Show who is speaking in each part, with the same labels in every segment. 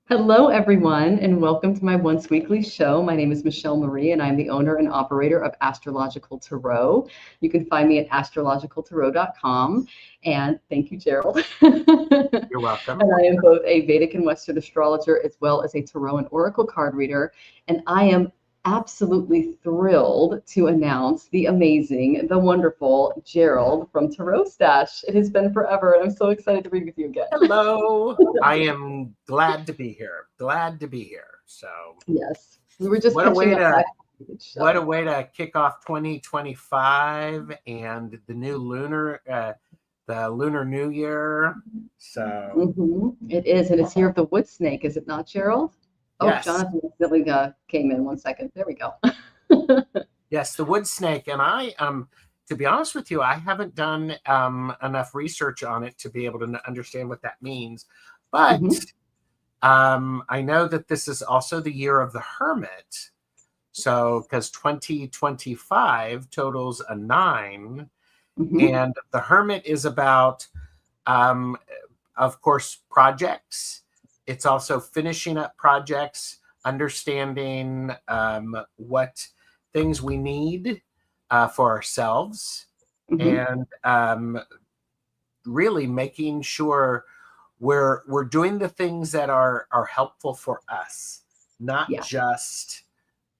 Speaker 1: Hello, everyone, and welcome to my once weekly show. My name is Michelle Marie, and I'm the owner and operator of Astrological Tarot. You can find me at astrologicaltarot.com. And thank you, Gerald.
Speaker 2: You're welcome.
Speaker 1: And I am both a Vedic and Western astrologer, as well as a tarot and oracle card reader. And I am absolutely thrilled to announce the amazing, the wonderful Gerald from Tarot Stash. It has been forever, and I'm so excited to read with you again.
Speaker 2: Hello. I am glad to be here. Glad to be here. So
Speaker 1: yes, we were just
Speaker 2: what a way
Speaker 1: catching up.
Speaker 2: what a way to kick off 2025 and the new the lunar new year. So
Speaker 1: It is, and it's Year of the Wood Snake, is it not, Gerald? Oh,
Speaker 2: yes.
Speaker 1: Jonathan accidentally came in 1 second. There we go.
Speaker 2: Yes, the wood snake. And I to be honest with you, I haven't done enough research on it to be able to understand what that means. But I know that this is also the year of the hermit. So because 2025 totals a 9, and the hermit is about, of course, projects. It's also finishing up projects, understanding what things we need for ourselves, and really making sure we're doing the things that are helpful for us, not just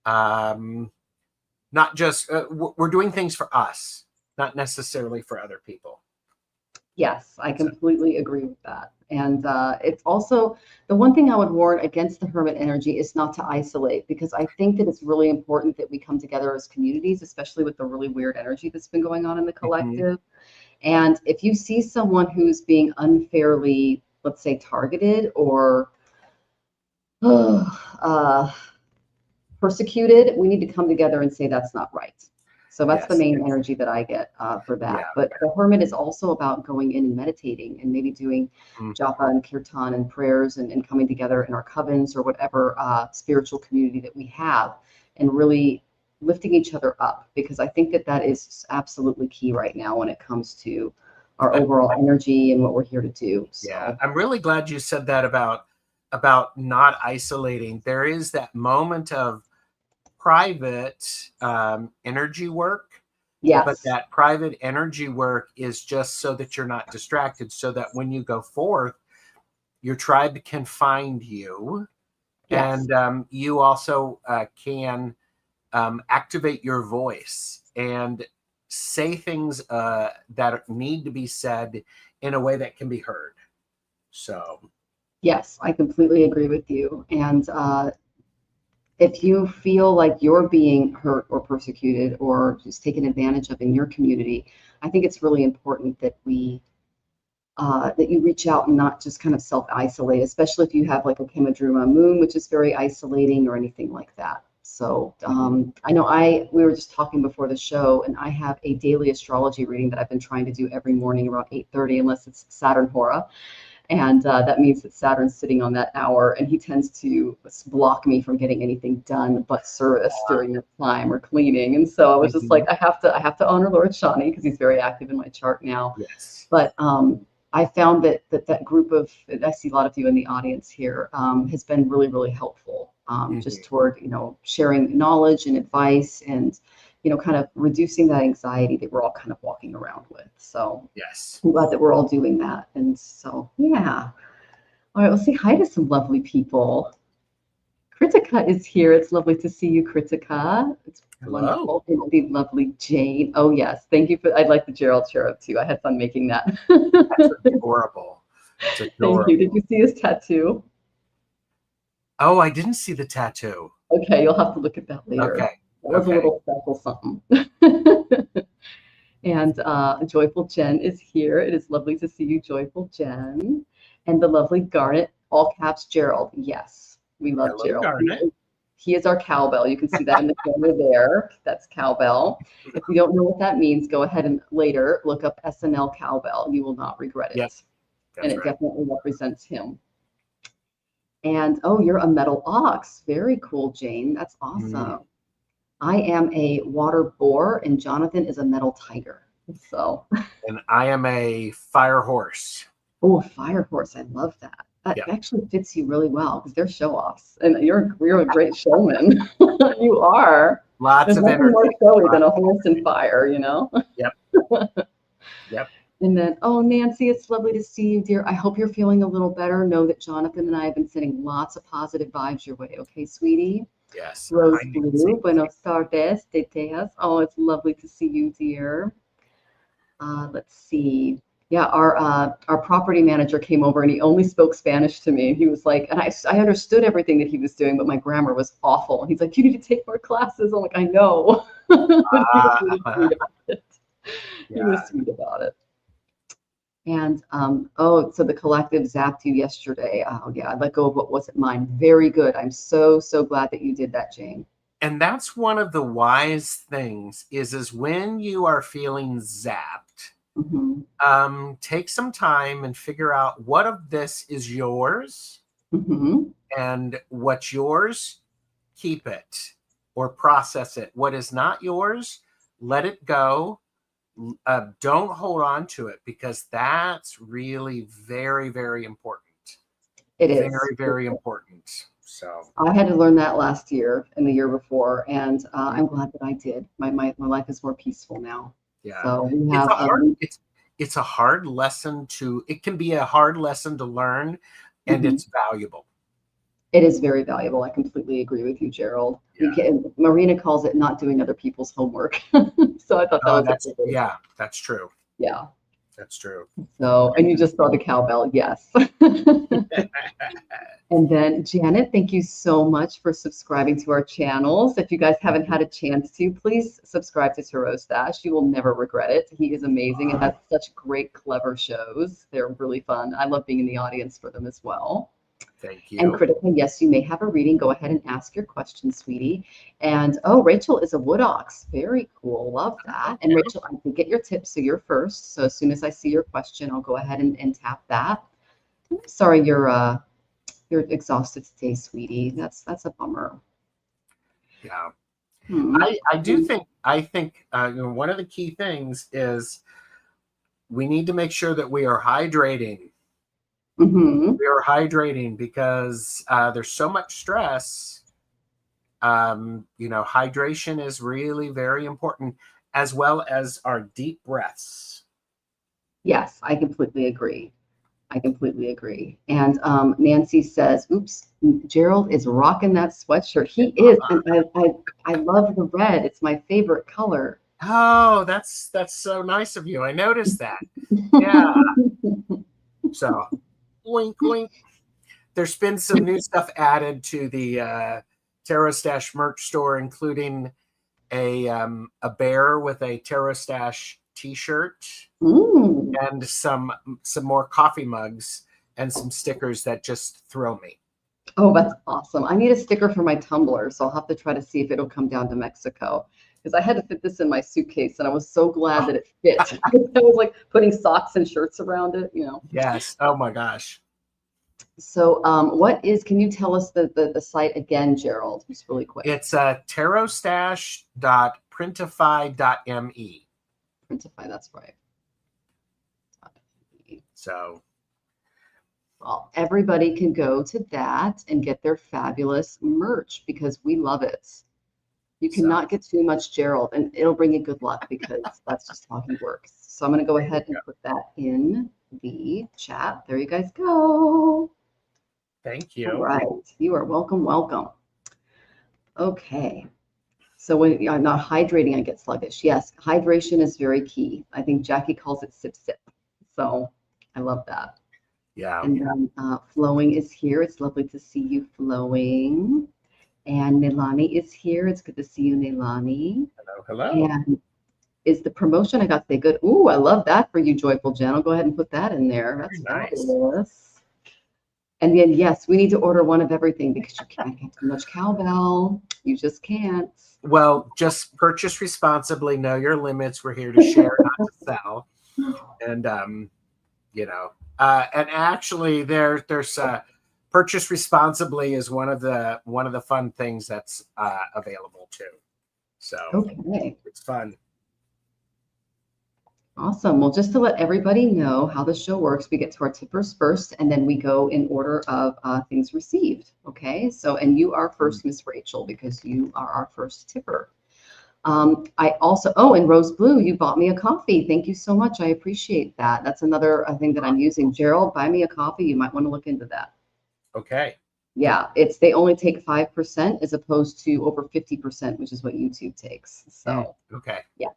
Speaker 2: we're doing things for us, not necessarily for other people.
Speaker 1: Yes, I completely agree with that. And it's also the one thing I would warn against the hermit energy is not to isolate, because I think that it's really important that we come together as communities, especially with the really weird energy that's been going on in the collective. And if you see someone who's being unfairly, let's say, targeted or persecuted, we need to come together and say that's not right. So that's the main energy that I get for that. But the hermit is also about going in and meditating and maybe doing japa and kirtan and prayers and coming together in our covens or whatever spiritual community that we have, and really lifting each other up, because I think that that is absolutely key right now when it comes to our overall energy and what we're here to do. So.
Speaker 2: Yeah, I'm really glad you said that about not isolating. There is that moment of private energy work.
Speaker 1: Yes.
Speaker 2: But that private energy work is just so that you're not distracted, so that when you go forth, your tribe can find you. Yes. And you also can activate your voice and say things that need to be said in a way that can be heard. So
Speaker 1: yes, I completely agree with you. And if you feel like you're being hurt or persecuted or just taken advantage of in your community, I think it's really important that that you reach out and not just kind of self-isolate, especially if you have like a Kamadruma moon, which is very isolating, or anything like that. So I know we were just talking before the show, and I have a daily astrology reading that I've been trying to do every morning around 8:30, unless it's Saturn Hora. And that means that Saturn's sitting on that hour, and he tends to block me from getting anything done but service during that time, or cleaning. And so I was just like, I have to honor Lord Shani, because he's very active in my chart now.
Speaker 2: Yes.
Speaker 1: But I found that group of, I see a lot of you in the audience here, has been really, really helpful, just toward, sharing knowledge and advice, and kind of reducing that anxiety that we're all kind of walking around with. So
Speaker 2: yes,
Speaker 1: I'm glad that we're all doing that. And so, yeah. All right, we'll say hi to some lovely people. Kritika is here. It's lovely to see you, Kritika. It's wonderful. And the lovely Jane. Oh, yes. Thank you for, I like the Gerald cherub too. I had fun making that.
Speaker 2: That's adorable. It's adorable.
Speaker 1: Thank you. Did you see his tattoo?
Speaker 2: Oh, I didn't see the tattoo.
Speaker 1: Okay, you'll have to look at that later.
Speaker 2: Okay.
Speaker 1: That was a little special something. And Joyful Jen is here. It is lovely to see you, Joyful Jen. And the lovely Garnet, all caps Gerald. Yes, we love Gerald.
Speaker 2: Garnet.
Speaker 1: He is our cowbell. You can see that in the corner there. That's cowbell. If you don't know what that means, go ahead and later look up SNL cowbell. You will not regret it.
Speaker 2: Yes,
Speaker 1: and it definitely represents him. And oh, you're a metal ox. Very cool, Jane. That's awesome. I am a water boar, and Jonathan is a metal tiger. So.
Speaker 2: And I am a fire horse.
Speaker 1: Oh, a fire horse. I love that. That
Speaker 2: Yeah.
Speaker 1: actually fits you really well because they're show-offs, and you're a great showman. You are.
Speaker 2: Lots
Speaker 1: There's
Speaker 2: of
Speaker 1: nothing more
Speaker 2: energy.
Speaker 1: showy than a horse and fire, you know?
Speaker 2: Yep. Yep.
Speaker 1: And then, oh, Nancy, it's lovely to see you, dear. I hope you're feeling a little better. Know that Jonathan and I have been sending lots of positive vibes your way. Okay, sweetie?
Speaker 2: Yes.
Speaker 1: Rose
Speaker 2: Hi,
Speaker 1: Blue,
Speaker 2: Nancy.
Speaker 1: buenos tardes, teteas. Oh, it's lovely to see you, dear. Let's see. Yeah, our property manager came over and he only spoke Spanish to me. He was like, and I understood everything that he was doing, but my grammar was awful. And he's like, you need to take more classes. I'm like, I know. But he was really sweet about it. He was
Speaker 2: Yeah.
Speaker 1: sweet about it. And oh, so the collective zapped you yesterday. Oh yeah, I let go of what wasn't mine. Very good. I'm so glad that you did that, Jane.
Speaker 2: And that's one of the wise things is when you are feeling zapped, take some time and figure out what of this is yours, and what's yours, keep it or process it. What is not yours, let it go. Don't hold on to it, because that's really very, very important.
Speaker 1: It is
Speaker 2: very, very important. So
Speaker 1: I had to learn that last year and the year before, and I'm glad that I did. My life is more peaceful now.
Speaker 2: yeah,
Speaker 1: So we
Speaker 2: it's
Speaker 1: have
Speaker 2: a hard it's a hard lesson to. It can be a hard lesson to learn, and it's valuable.
Speaker 1: It is very valuable. I completely agree with you, Gerald.
Speaker 2: Yeah.
Speaker 1: Marina calls it not doing other people's homework. So I thought that was
Speaker 2: that's true.
Speaker 1: Yeah.
Speaker 2: That's true.
Speaker 1: So, and you just saw the cowbell, yes. And then Janet, thank you so much for subscribing to our channels. If you guys haven't had a chance to, please subscribe to Tarot Stash. You will never regret it. He is amazing and has such great, clever shows. They're really fun. I love being in the audience for them as well.
Speaker 2: Thank you.
Speaker 1: And Critical, yes, you may have a reading. Go ahead and ask your question, sweetie. And oh, Rachel is a wood ox. Very cool. Love that. And Rachel, I can get your tips, so you're first. So as soon as I see your question, I'll go ahead and tap that. I'm sorry you're exhausted today, sweetie. That's a bummer.
Speaker 2: Yeah. I do think one of the key things is we need to make sure that we are hydrating. We are hydrating because there's so much stress. Hydration is really very important, as well as our deep breaths.
Speaker 1: Yes, I completely agree. And Nancy says, oops, Gerald is rocking that sweatshirt. He is. And I love the red. It's my favorite color.
Speaker 2: Oh, that's so nice of you. I noticed that. Yeah. So, wink, wink. There's been some new stuff added to the Tarot Stash merch store, including a bear with a Tarot Stash t-shirt, and some more coffee mugs and some stickers that just thrill me.
Speaker 1: Oh, that's awesome. I need a sticker for my tumbler, so I'll have to try to see if it'll come down to Mexico, because I had to fit this in my suitcase and I was so glad that it fit. I was like putting socks and shirts around it,
Speaker 2: Yes. Oh my gosh.
Speaker 1: So can you tell us the site again, Gerald, just really quick?
Speaker 2: It's tarotstash.printify.me.
Speaker 1: Printify, that's right.
Speaker 2: So,
Speaker 1: well, everybody can go to that and get their fabulous merch because we love it. You cannot get too much Gerald, and it'll bring you good luck because that's just how he works. So I'm going to go ahead and put that in the chat. There you guys go.
Speaker 2: Thank you.
Speaker 1: All right. You are welcome. Okay. So when I'm not hydrating, I get sluggish. Yes, hydration is very key. I think Jackie calls it sip, sip. So I love that.
Speaker 2: Yeah.
Speaker 1: And then Flowing is here. It's lovely to see you, Flowing. And Nilani is here. It's good to see you, Nilani.
Speaker 2: Hello.
Speaker 1: And is the promotion, I got to say good. Ooh, I love that for you, Joyful Jen. I'll go ahead and put that in there. That's fabulous. And then, yes, we need to order one of everything because you can't get too much cowbell. You just can't.
Speaker 2: Well, just purchase responsibly. Know your limits. We're here to share, not to sell. And and actually, there's purchase responsibly is one of the fun things that's available too. So
Speaker 1: okay,
Speaker 2: it's fun.
Speaker 1: Awesome. Well, just to let everybody know how the show works, we get to our tippers first, and then we go in order of things received. Okay. So, and you are first, Miss Rachel, because you are our first tipper. I also, oh, and Rose Blue, you bought me a coffee. Thank you so much. I appreciate that. That's another thing that I'm using. Gerald, buy me a coffee. You might want to look into that.
Speaker 2: Okay.
Speaker 1: Yeah, they only take 5% as opposed to over 50%, which is what YouTube takes. So,
Speaker 2: okay.
Speaker 1: Yeah.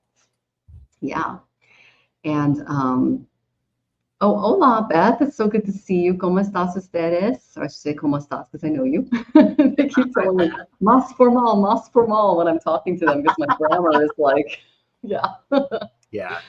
Speaker 1: Yeah. And oh, hola, Beth. It's so good to see you. ¿Cómo estás ustedes? Or I should say, ¿cómo estás? Because I know you. They keep telling me, más formal when I'm talking to them because my grammar is like, yeah.
Speaker 2: Yeah.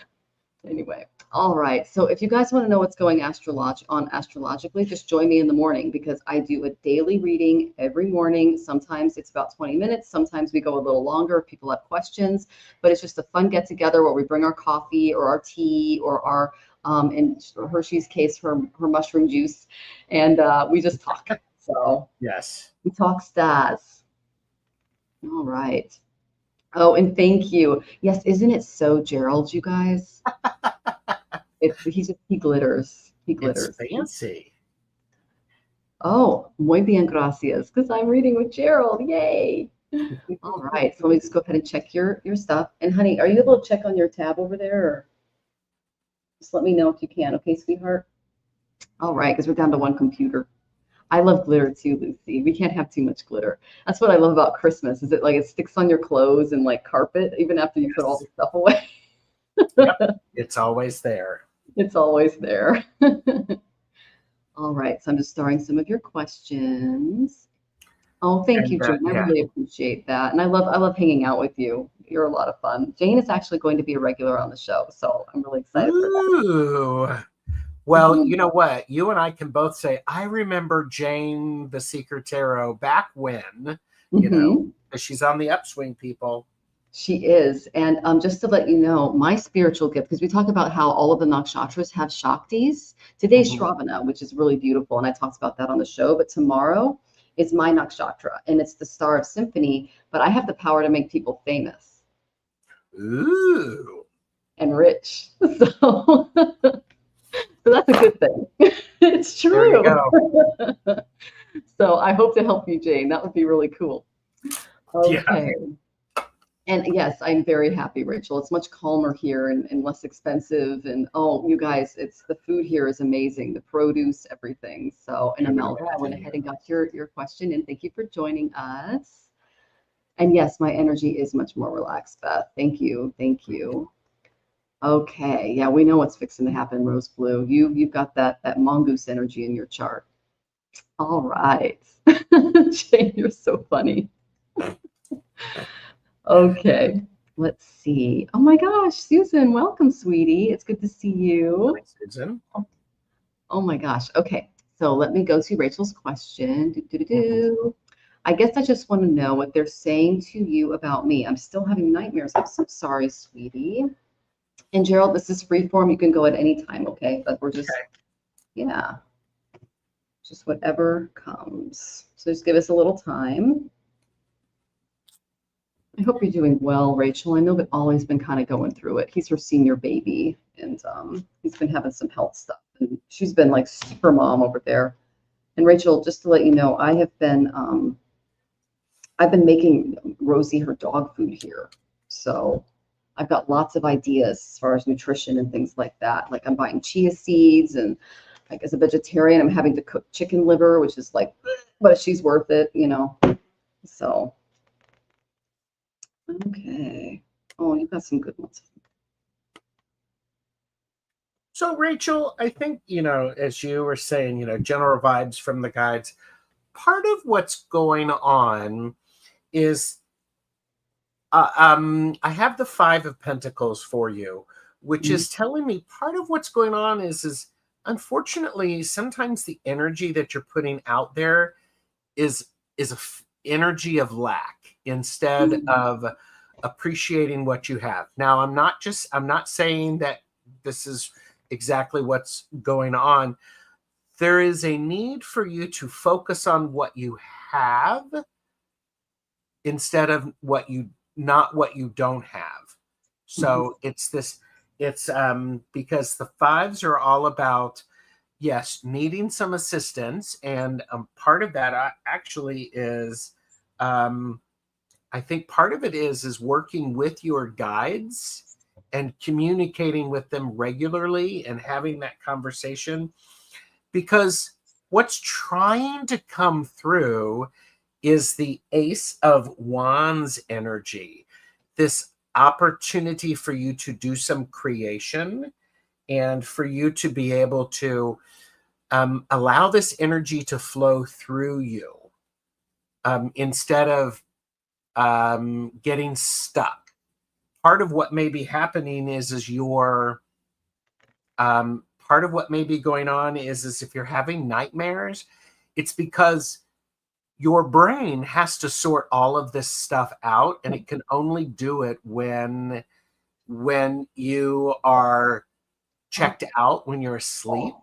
Speaker 1: Anyway, all right. So if you guys want to know what's going astrologically, just join me in the morning because I do a daily reading every morning. Sometimes it's about 20 minutes. Sometimes we go a little longer if people have questions. But it's just a fun get together where we bring our coffee or our tea or our in Hershey's case, her mushroom juice, and we just talk. So
Speaker 2: yes,
Speaker 1: we talk stas. All right. Oh, and thank you. Yes, isn't it so, Gerald? You guys, he glitters. He glitters.
Speaker 2: It's fancy.
Speaker 1: Oh, muy bien, gracias. Because I'm reading with Gerald. Yay! All right. So let me just go ahead and check your stuff. And honey, are you able to check on your tab over there? Or just let me know if you can. Okay, sweetheart. All right, because we're down to one computer. I love glitter too, Lucy. We can't have too much glitter. That's what I love about Christmas. Is it like it sticks on your clothes and like carpet even after you put all the stuff away?
Speaker 2: Yep, it's always there.
Speaker 1: It's always there. All right, so I'm just starring some of your questions. Oh, thank you, Jane. I really appreciate that, and I love hanging out with you. You're a lot of fun. Jane is actually going to be a regular on the show, so I'm really excited for that.
Speaker 2: Well, you know what? You and I can both say, I remember Jane the Seeker Tarot back when, you know, she's on the upswing, people.
Speaker 1: She is. And just to let you know, my spiritual gift, because we talk about how all of the nakshatras have Shaktis. Today's Shravana, which is really beautiful. And I talked about that on the show. But tomorrow is my nakshatra. And it's the Star of Symphony. But I have the power to make people famous.
Speaker 2: Ooh.
Speaker 1: And rich. So, so that's a good thing. It's true.
Speaker 2: There you go.
Speaker 1: So I hope to help you, Jane. That would be really cool. Okay.
Speaker 2: Yeah.
Speaker 1: And yes, I'm very happy, Rachel. It's much calmer here and less expensive. And oh, you guys, the food here is amazing. The produce, everything. So, and Imelda, I went ahead and got your question, and thank you for joining us. And yes, my energy is much more relaxed, Beth. Thank you. Thank you. Okay. Yeah, we know what's fixing to happen, Rose Blue. You've got that mongoose energy in your chart. All right. Jane, you're so funny. Okay, let's see. Oh my gosh, Susan, welcome, sweetie. It's good to see you.
Speaker 2: Hi, Susan.
Speaker 1: Oh my gosh. Okay, so let me go to Rachel's question. I guess I just want to know what they're saying to you about me. I'm still having nightmares. I'm so sorry, sweetie. And Gerald, this is free form. You can go at any time, okay? But we're just, yeah, just whatever comes. So just give us a little time. I hope you're doing well, Rachel. I know that Ollie's been kind of going through it. He's her senior baby, and he's been having some health stuff. And she's been like super mom over there. And Rachel, just to let you know, I've been making Rosie her dog food here. So I've got lots of ideas as far as nutrition and things like that. Like I'm buying chia seeds, and like as a vegetarian, I'm having to cook chicken liver, which is like, but she's worth it, you know. So. Okay. Oh, you've got some good ones.
Speaker 2: So, Rachel, I think, as you were saying, general vibes from the guides, part of what's going on is I have the 5 of Pentacles for you, which is telling me part of what's going on is unfortunately, sometimes the energy that you're putting out there is a energy of lack instead of appreciating what you have. Now, I'm not saying that this is exactly what's going on. There is a need for you to focus on what you have instead of what you don't have. So it's this It's because the fives are all about, yes, needing some assistance. And part of that actually is, I think part of it is working with your guides and communicating with them regularly and having that conversation, because what's trying to come through is the Ace of Wands energy, this opportunity for you to do some creation and for you to be able to allow this energy to flow through you, instead of getting stuck. Part of what may be happening is your part of what may be going on is if you're having nightmares, it's because your brain has to sort all of this stuff out, and it can only do it when you are checked out, when you're asleep.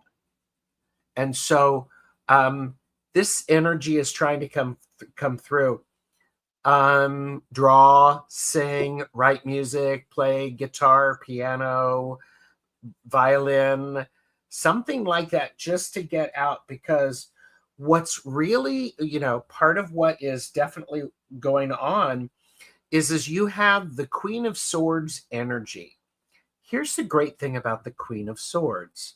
Speaker 2: And so this energy is trying to come through. Draw, sing, write music, play guitar, piano, violin, something like that, just to get out. Because what's really, part of what is definitely going on is you have the Queen of Swords energy. Here's the great thing about the Queen of Swords.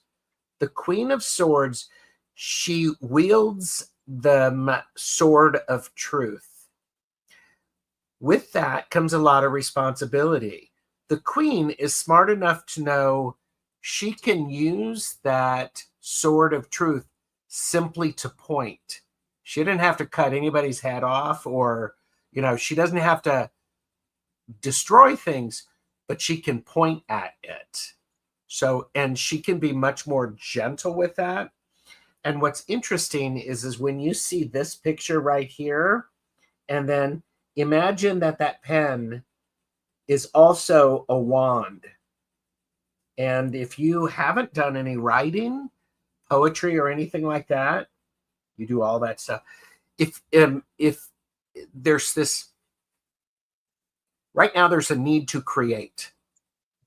Speaker 2: The Queen of Swords, she wields the sword of truth. With that comes a lot of responsibility. The Queen is smart enough to know she can use that sword of truth simply to point. She didn't have to cut anybody's head off, or, she doesn't have to destroy things, but she can point at it. So, and she can be much more gentle with that. And what's interesting is when you see this picture right here, and then imagine that pen is also a wand. And if you haven't done any writing, poetry, or anything like that, you do all that stuff. If there's this, right now there's a need to create.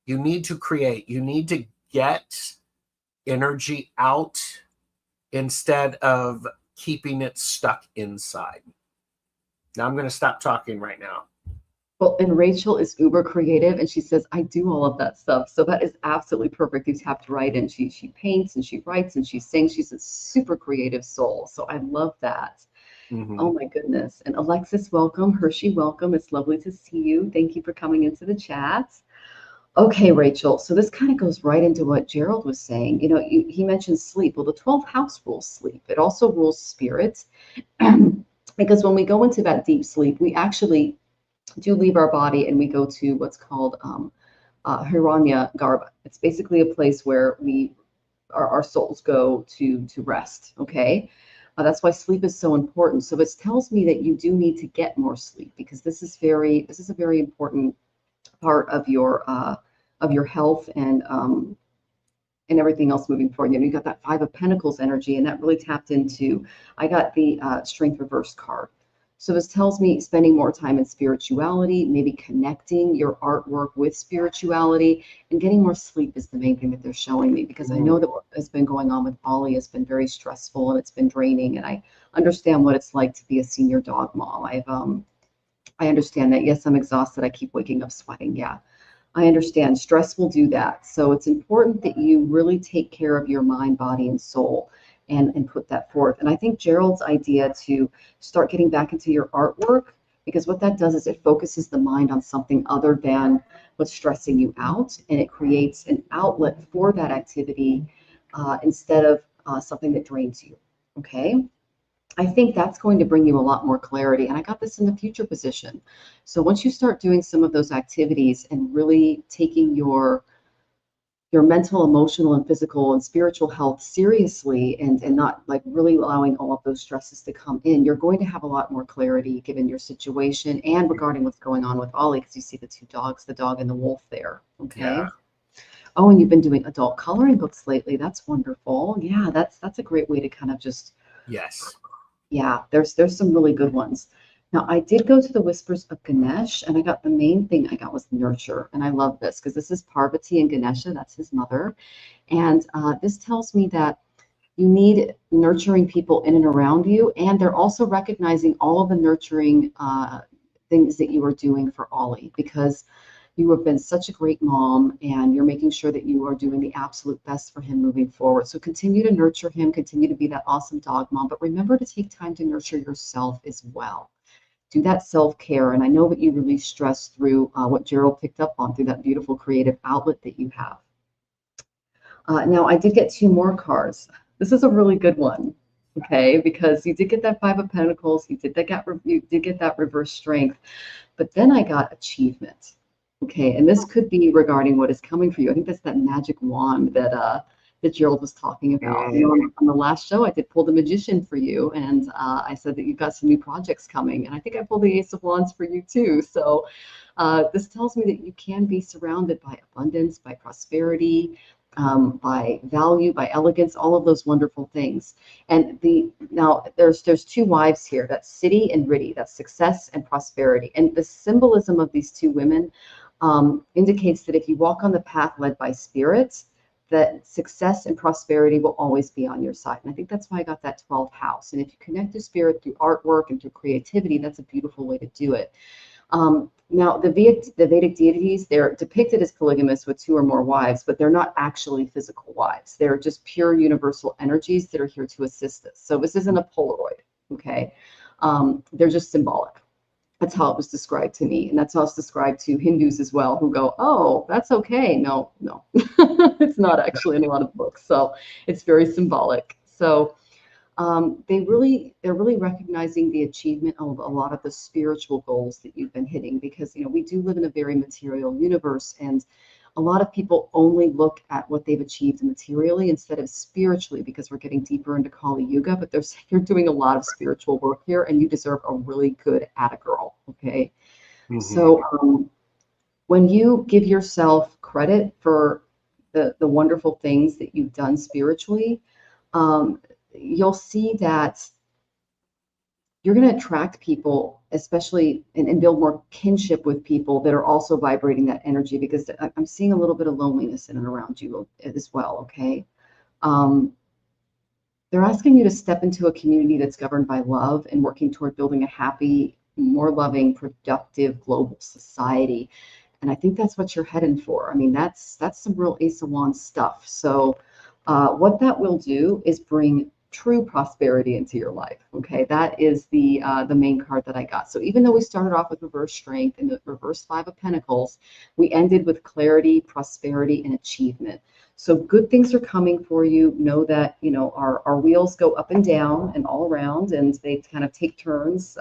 Speaker 2: You need to create. You need to get energy out instead of keeping it stuck inside. Now I'm going to stop talking right now.
Speaker 1: Well, and Rachel is uber creative, and she says, I do all of that stuff. So that is absolutely perfect. You tapped right in. She paints and she writes and she sings. She's a super creative soul. So I love that. Mm-hmm. Oh my goodness. And Alexis, welcome. Hershey, welcome. It's lovely to see you. Thank you for coming into the chat. Okay, Rachel. So this kind of goes right into what Gerald was saying. He mentioned sleep. Well, the 12th house rules sleep. It also rules spirit. Because when we go into that deep sleep, we actually do leave our body and we go to what's called Hiranya Garbha. It's basically a place where our souls go to rest. Okay, that's why sleep is so important. So it tells me that you do need to get more sleep, because this is a very important part of your health and everything else moving forward. You got that 5 of Pentacles energy, and that really tapped into. I got the Strength Reversed card. So this tells me spending more time in spirituality, maybe connecting your artwork with spirituality, and getting more sleep is the main thing that they're showing me, because I know that what has been going on with Ollie has been very stressful and it's been draining. And I understand what it's like to be a senior dog mom. I understand that. Yes, I'm exhausted. I keep waking up sweating. Yeah, I understand. Stress will do that. So it's important that you really take care of your mind, body, and soul. And put that forth. And I think Gerald's idea to start getting back into your artwork, because what that does is it focuses the mind on something other than what's stressing you out, and it creates an outlet for that activity instead of something that drains you. Okay, I think that's going to bring you a lot more clarity. And I got this in the future position. So once you start doing some of those activities and really taking your mental, emotional, and physical and spiritual health seriously, and not like really allowing all of those stresses to come in, you're going to have a lot more clarity given your situation and regarding what's going on with Ollie, because you see the 2 dogs, the dog and the wolf there. Okay. Yeah. Oh, and you've been doing adult coloring books lately. That's wonderful. Yeah, that's a great way to kind of just.
Speaker 2: Yes.
Speaker 1: Yeah, there's some really good ones. Now, I did go to the Whispers of Ganesh, and I got the main thing I got was nurture. And I love this because this is Parvati and Ganesha, that's his mother. And this tells me that you need nurturing people in and around you. And they're also recognizing all of the nurturing things that you are doing for Ollie, because you have been such a great mom and you're making sure that you are doing the absolute best for him moving forward. So continue to nurture him, continue to be that awesome dog mom, but remember to take time to nurture yourself as well. Do that self-care. And I know that you really stress through what Gerald picked up on through that beautiful creative outlet that you have. Now, I did get two more cards. This is a really good one, okay, because you did get that Five of Pentacles, you did get that reverse strength, but then I got achievement. Okay, and this could be regarding what is coming for you. I think that's that magic wand that Gerald was talking about. You know, on the last show, I did pull the Magician for you, and I said that you've got some new projects coming, and I think I pulled the Ace of Wands for you too. So this tells me that you can be surrounded by abundance, by prosperity, by value, by elegance, all of those wonderful things. And now there's two wives here. That's City and Riddy. That's success and prosperity. And the symbolism of these two women indicates that if you walk on the path led by spirits, that success and prosperity will always be on your side. And I think that's why I got that 12th house. And if you connect to spirit through artwork and through creativity, that's a beautiful way to do it. Now, the Vedic deities, they're depicted as polygamous with two or more wives, but they're not actually physical wives. They're just pure universal energies that are here to assist us. So this isn't a Polaroid, okay? They're just symbolic. That's how it was described to me. And that's how it's described to Hindus as well, who go, oh, that's okay. No, it's not actually in a lot of books. So it's very symbolic. So they're really recognizing the achievement of a lot of the spiritual goals that you've been hitting, because, you know, we do live in a very material universe, and a lot of people only look at what they've achieved materially instead of spiritually, because we're getting deeper into Kali Yuga, but you're doing a lot of spiritual work here, and you deserve a really good Attagirl, okay? Mm-hmm. So when you give yourself credit for the wonderful things that you've done spiritually, you'll see that you're going to attract people, especially, and build more kinship with people that are also vibrating that energy, because I'm seeing a little bit of loneliness in and around you as well, okay? They're asking you to step into a community that's governed by love and working toward building a happy, more loving, productive global society. And I think that's what you're heading for. I mean, that's some real Ace of Wands stuff. So what that will do is bring true prosperity into your life. Okay, that is the main card that I got. So even though we started off with reverse strength and the reverse Five of Pentacles, we ended with clarity, prosperity, and achievement. So good things are coming for you. Know that, you know, our wheels go up and down and all around, and they kind of take turns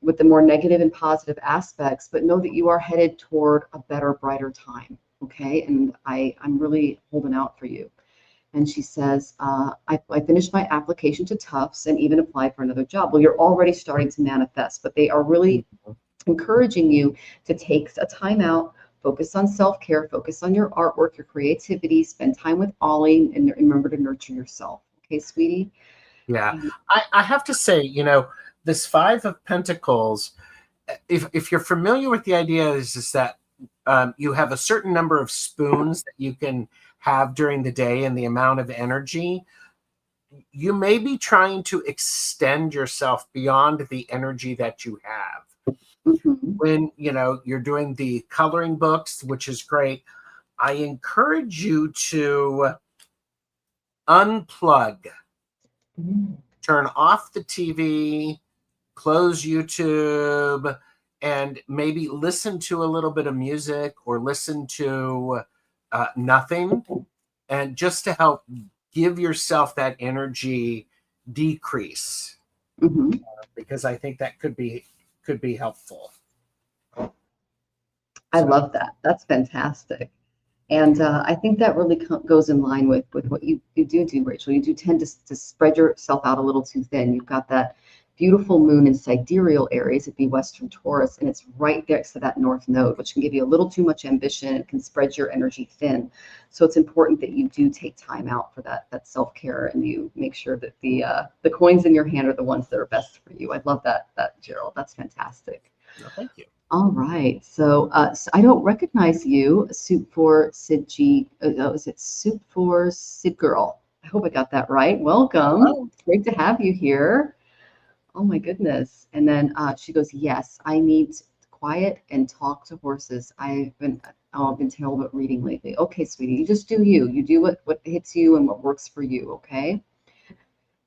Speaker 1: with the more negative and positive aspects, but know that you are headed toward a better, brighter time. Okay, and I'm really holding out for you. And she says, I finished my application to Tufts and even applied for another job. Well, you're already starting to manifest, but they are really encouraging you to take a time out, focus on self-care, focus on your artwork, your creativity, spend time with Ollie, and remember to nurture yourself. Okay, sweetie?
Speaker 2: Yeah, I have to say, you know, this Five of Pentacles, if you're familiar with the idea, is that you have a certain number of spoons that you can have during the day and the amount of energy. You may be trying to extend yourself beyond the energy that you have. Mm-hmm. When, you know, you're doing the coloring books, which is great, I encourage you to unplug, turn off the TV, close YouTube, and maybe listen to a little bit of music or listen to nothing, and just to help give yourself that energy decrease, because I think that could be helpful.
Speaker 1: I love that. That's fantastic. And I think that really goes in line with what you do, Rachel. You do tend to spread yourself out a little too thin. You've got that beautiful moon in sidereal Aries. It'd be Western Taurus, and it's right next to that North Node, which can give you a little too much ambition. It can spread your energy thin. So it's important that you do take time out for that self-care, and you make sure that the coins in your hand are the ones that are best for you. I love that, Gerald. That's fantastic.
Speaker 2: No, thank you.
Speaker 1: All right. So, so I don't recognize you, Soup for Sid G. Is it Soup for Sid Girl? I hope I got that right. Welcome.
Speaker 2: Hello.
Speaker 1: It's great to have you here. Oh my goodness. And then she goes, yes, I need quiet and talk to horses. I've been terrible at reading lately. Okay, sweetie, you just do you. You do what hits you and what works for you, okay?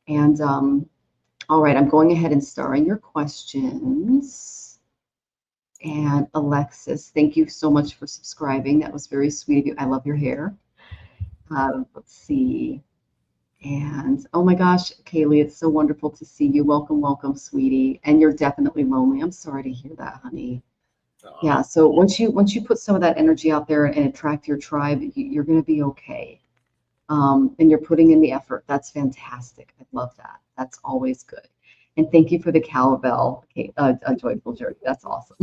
Speaker 1: And all right, I'm going ahead and starring your questions. And Alexis, thank you so much for subscribing. That was very sweet of you. I love your hair. Let's see. And oh my gosh, Kaylee, it's so wonderful to see you. Welcome, welcome, sweetie. And you're definitely lonely. I'm sorry to hear that, honey. Yeah, so once you put some of that energy out there and attract your tribe, you're going to be okay. And you're putting in the effort. That's fantastic. I love that. That's always good. And thank you for the cowbell, a joyful journey. That's awesome.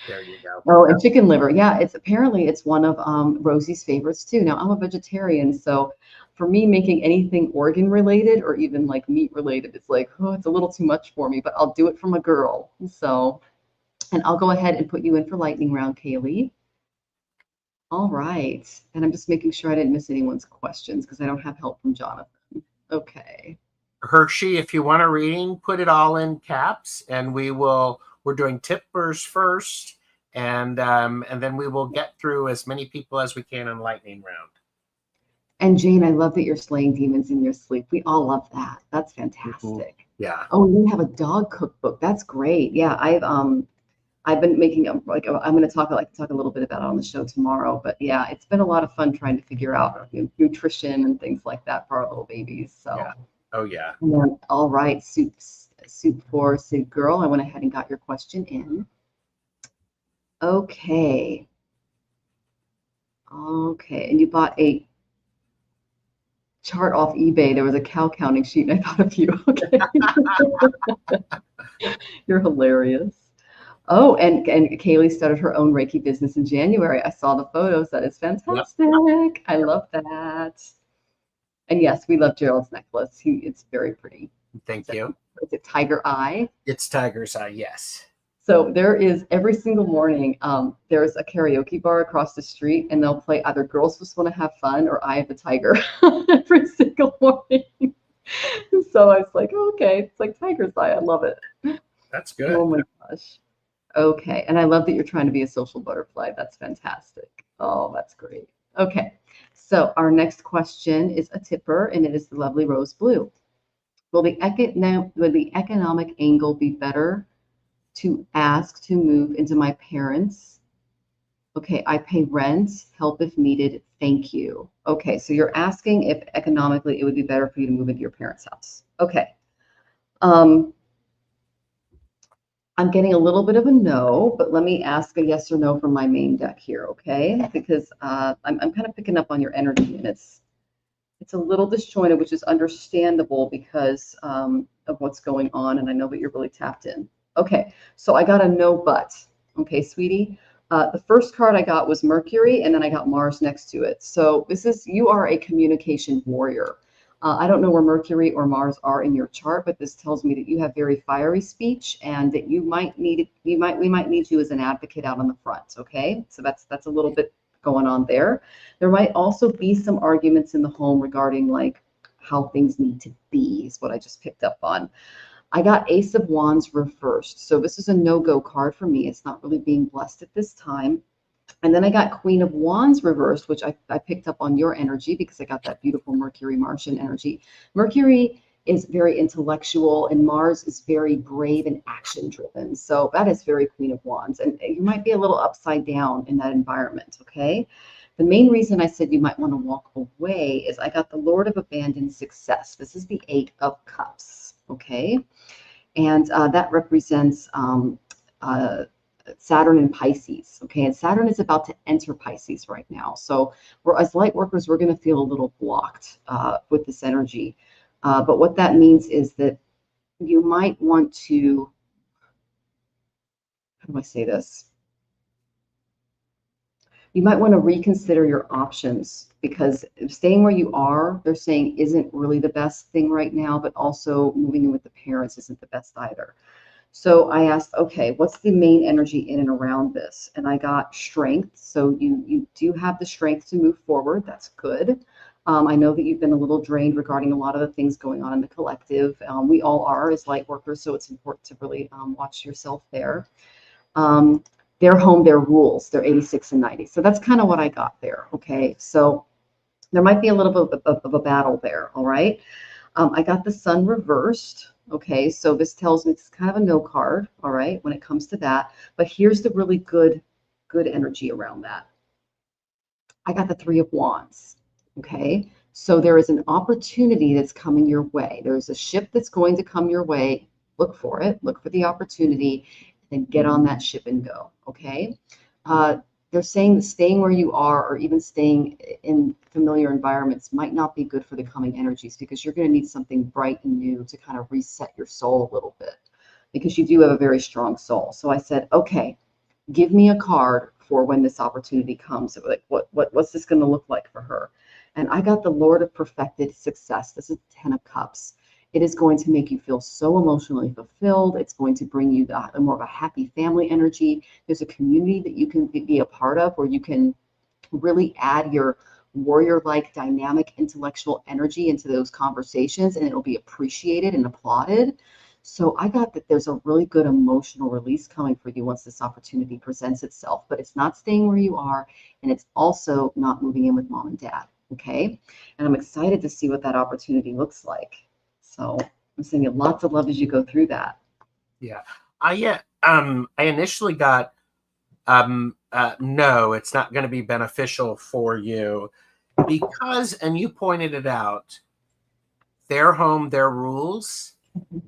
Speaker 2: There you go.
Speaker 1: Oh, and chicken liver. Yeah, it's one of Rosie's favorites too. Now I'm a vegetarian, so for me, making anything organ related or even like meat related, it's like, oh, it's a little too much for me, but I'll do it for my girl. So, and I'll go ahead and put you in for lightning round, Kaylee. All right. And I'm just making sure I didn't miss anyone's questions because I don't have help from Jonathan. Okay.
Speaker 2: Hershey, if you want a reading, put it all in caps, and we're doing tippers first, and then we will get through as many people as we can in lightning round.
Speaker 1: And Jane, I love that you're slaying demons in your sleep. We all love that. That's fantastic.
Speaker 2: Yeah.
Speaker 1: Oh, you have a dog cookbook. That's great. Yeah, I've been making I'm going to talk a little bit about it on the show tomorrow. But yeah, it's been a lot of fun trying to figure out nutrition and things like that for our little babies. So.
Speaker 2: Yeah. Oh yeah.
Speaker 1: Then, all right, soup for Sid Girl. I went ahead and got your question in. Okay. Okay, and you bought a chart off eBay. There was a cow counting sheet, and I thought of you. Okay. You're hilarious. Oh, and Kaylee started her own Reiki business in January. I saw the photos. That is fantastic. Yep. I love that. And yes, we love Gerald's necklace. It's very pretty.
Speaker 2: Thank you.
Speaker 1: Is it Tiger Eye?
Speaker 2: It's Tiger's Eye, yes.
Speaker 1: So there is every single morning, there's a karaoke bar across the street, and they'll play either Girls Just Want to Have Fun or Eye of the Tiger every single morning. So I was like, oh, okay, it's like Tiger's Eye. I love it.
Speaker 2: That's good.
Speaker 1: Oh my gosh. Okay, and I love that you're trying to be a social butterfly. That's fantastic. Oh, that's great. Okay. So our next question is a tipper, and it is the lovely rose blue. Will the economic angle be better to ask to move into my parents'? Okay, I pay rent, help if needed, thank you. Okay, so you're asking if economically it would be better for you to move into your parents' house. Okay. I'm getting a little bit of a no, but let me ask a yes or no from my main deck here, okay? Because I'm kind of picking up on your energy, and it's a little disjointed, which is understandable because of what's going on, and I know that you're really tapped in. Okay, so I got a no but. Okay, sweetie. The first card I got was Mercury, and then I got Mars next to it. So you are a communication warrior. I don't know where Mercury or Mars are in your chart, but this tells me that you have very fiery speech, and that we might need you as an advocate out on the front. Okay, so that's a little bit going on there. There might also be some arguments in the home regarding like how things need to be, is what I just picked up on. I got Ace of Wands reversed, so this is a no-go card for me. It's not really being blessed at this time. And then I got Queen of Wands reversed, which I picked up on your energy because I got that beautiful Mercury Martian energy. Mercury is very intellectual, and Mars is very brave and action driven. So that is very Queen of Wands, and you might be a little upside down in that environment. Okay. The main reason I said you might want to walk away is I got the Lord of Abandoned Success. This is the 8 of Cups. Okay. And that represents Saturn and Pisces. Okay. And Saturn is about to enter Pisces right now. So as light workers, we're going to feel a little blocked with this energy. But what that means is that you might want to, how do I say this? You might want to reconsider your options, because staying where you are, they're saying, isn't really the best thing right now, but also moving in with the parents isn't the best either. So I asked, okay, what's the main energy in and around this? And I got strength. So you do have the strength to move forward. That's good. I know that you've been a little drained regarding a lot of the things going on in the collective. We all are as light workers, so it's important to really watch yourself there. Their home, their rules, they're 86 and 90. So that's kind of what I got there. Okay. So there might be a little bit of a battle there. All right. I got the sun reversed. Okay. So this tells me it's kind of a no card. All right. When it comes to that, but here's the really good energy around that. I got the 3 of Wands. Okay. So there is an opportunity that's coming your way. There's a ship that's going to come your way. Look for it. Look for the opportunity, and get on that ship and go. Okay. They're saying that staying where you are, or even staying in familiar environments, might not be good for the coming energies, because you're going to need something bright and new to kind of reset your soul a little bit, because you do have a very strong soul. So I said, okay, give me a card for when this opportunity comes. Like, what's this going to look like for her? And I got the Lord of Perfected Success. This is the 10 of Cups. It is going to make you feel so emotionally fulfilled. It's going to bring you more of a happy family energy. There's a community that you can be a part of, where you can really add your warrior-like dynamic intellectual energy into those conversations, and it'll be appreciated and applauded. So I got that there's a really good emotional release coming for you once this opportunity presents itself, but it's not staying where you are, and it's also not moving in with mom and dad. Okay. And I'm excited to see what that opportunity looks like. So I'm sending you lots of love as you go through that.
Speaker 2: Yeah. I initially got, no, it's not going to be beneficial for you, because, and you pointed it out, their home, their rules.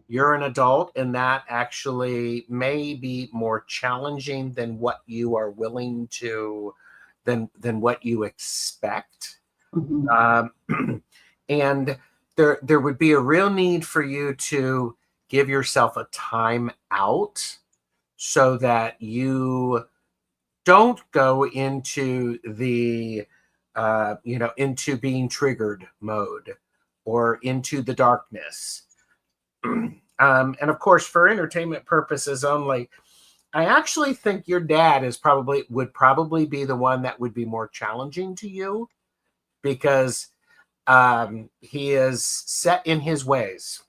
Speaker 2: You're an adult, and that actually may be more challenging than what you are willing to, than what you expect.
Speaker 1: Mm-hmm.
Speaker 2: And there would be a real need for you to give yourself a time out, so that you don't go into the into being triggered mode, or into the darkness. And of course, for entertainment purposes only, I actually think your dad would probably be the one that would be more challenging to you, because he is set in his ways.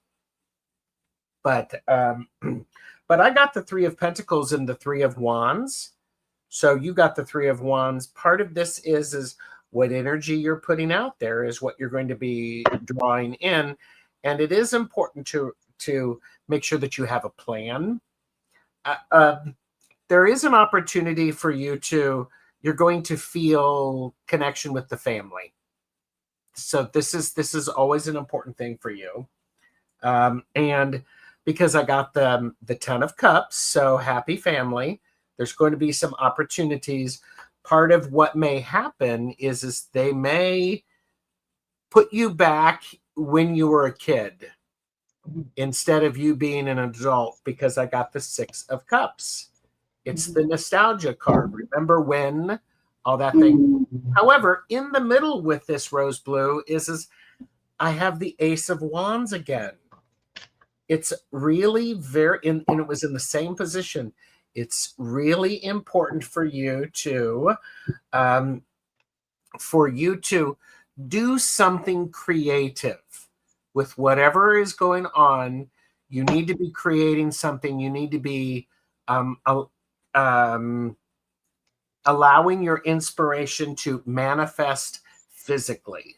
Speaker 2: But but I got the 3 of Pentacles and the 3 of Wands. So you got the 3 of Wands. Part of this is what energy you're putting out there is what you're going to be drawing in. And it is important to make sure that you have a plan. There is an opportunity for you're going to feel connection with the family. So this is always an important thing for you. And because I got the 10 of Cups, so happy family, there's going to be some opportunities. Part of what may happen is they may put you back when you were a kid, instead of you being an adult, because I got the 6 of Cups. It's the nostalgia card. Remember when, all that thing. However, in the middle with this rose blue is I have the Ace of Wands again. It's really and it was in the same position. It's really important for you to do something creative with whatever is going on. You need to be creating something. You need to be allowing your inspiration to manifest physically.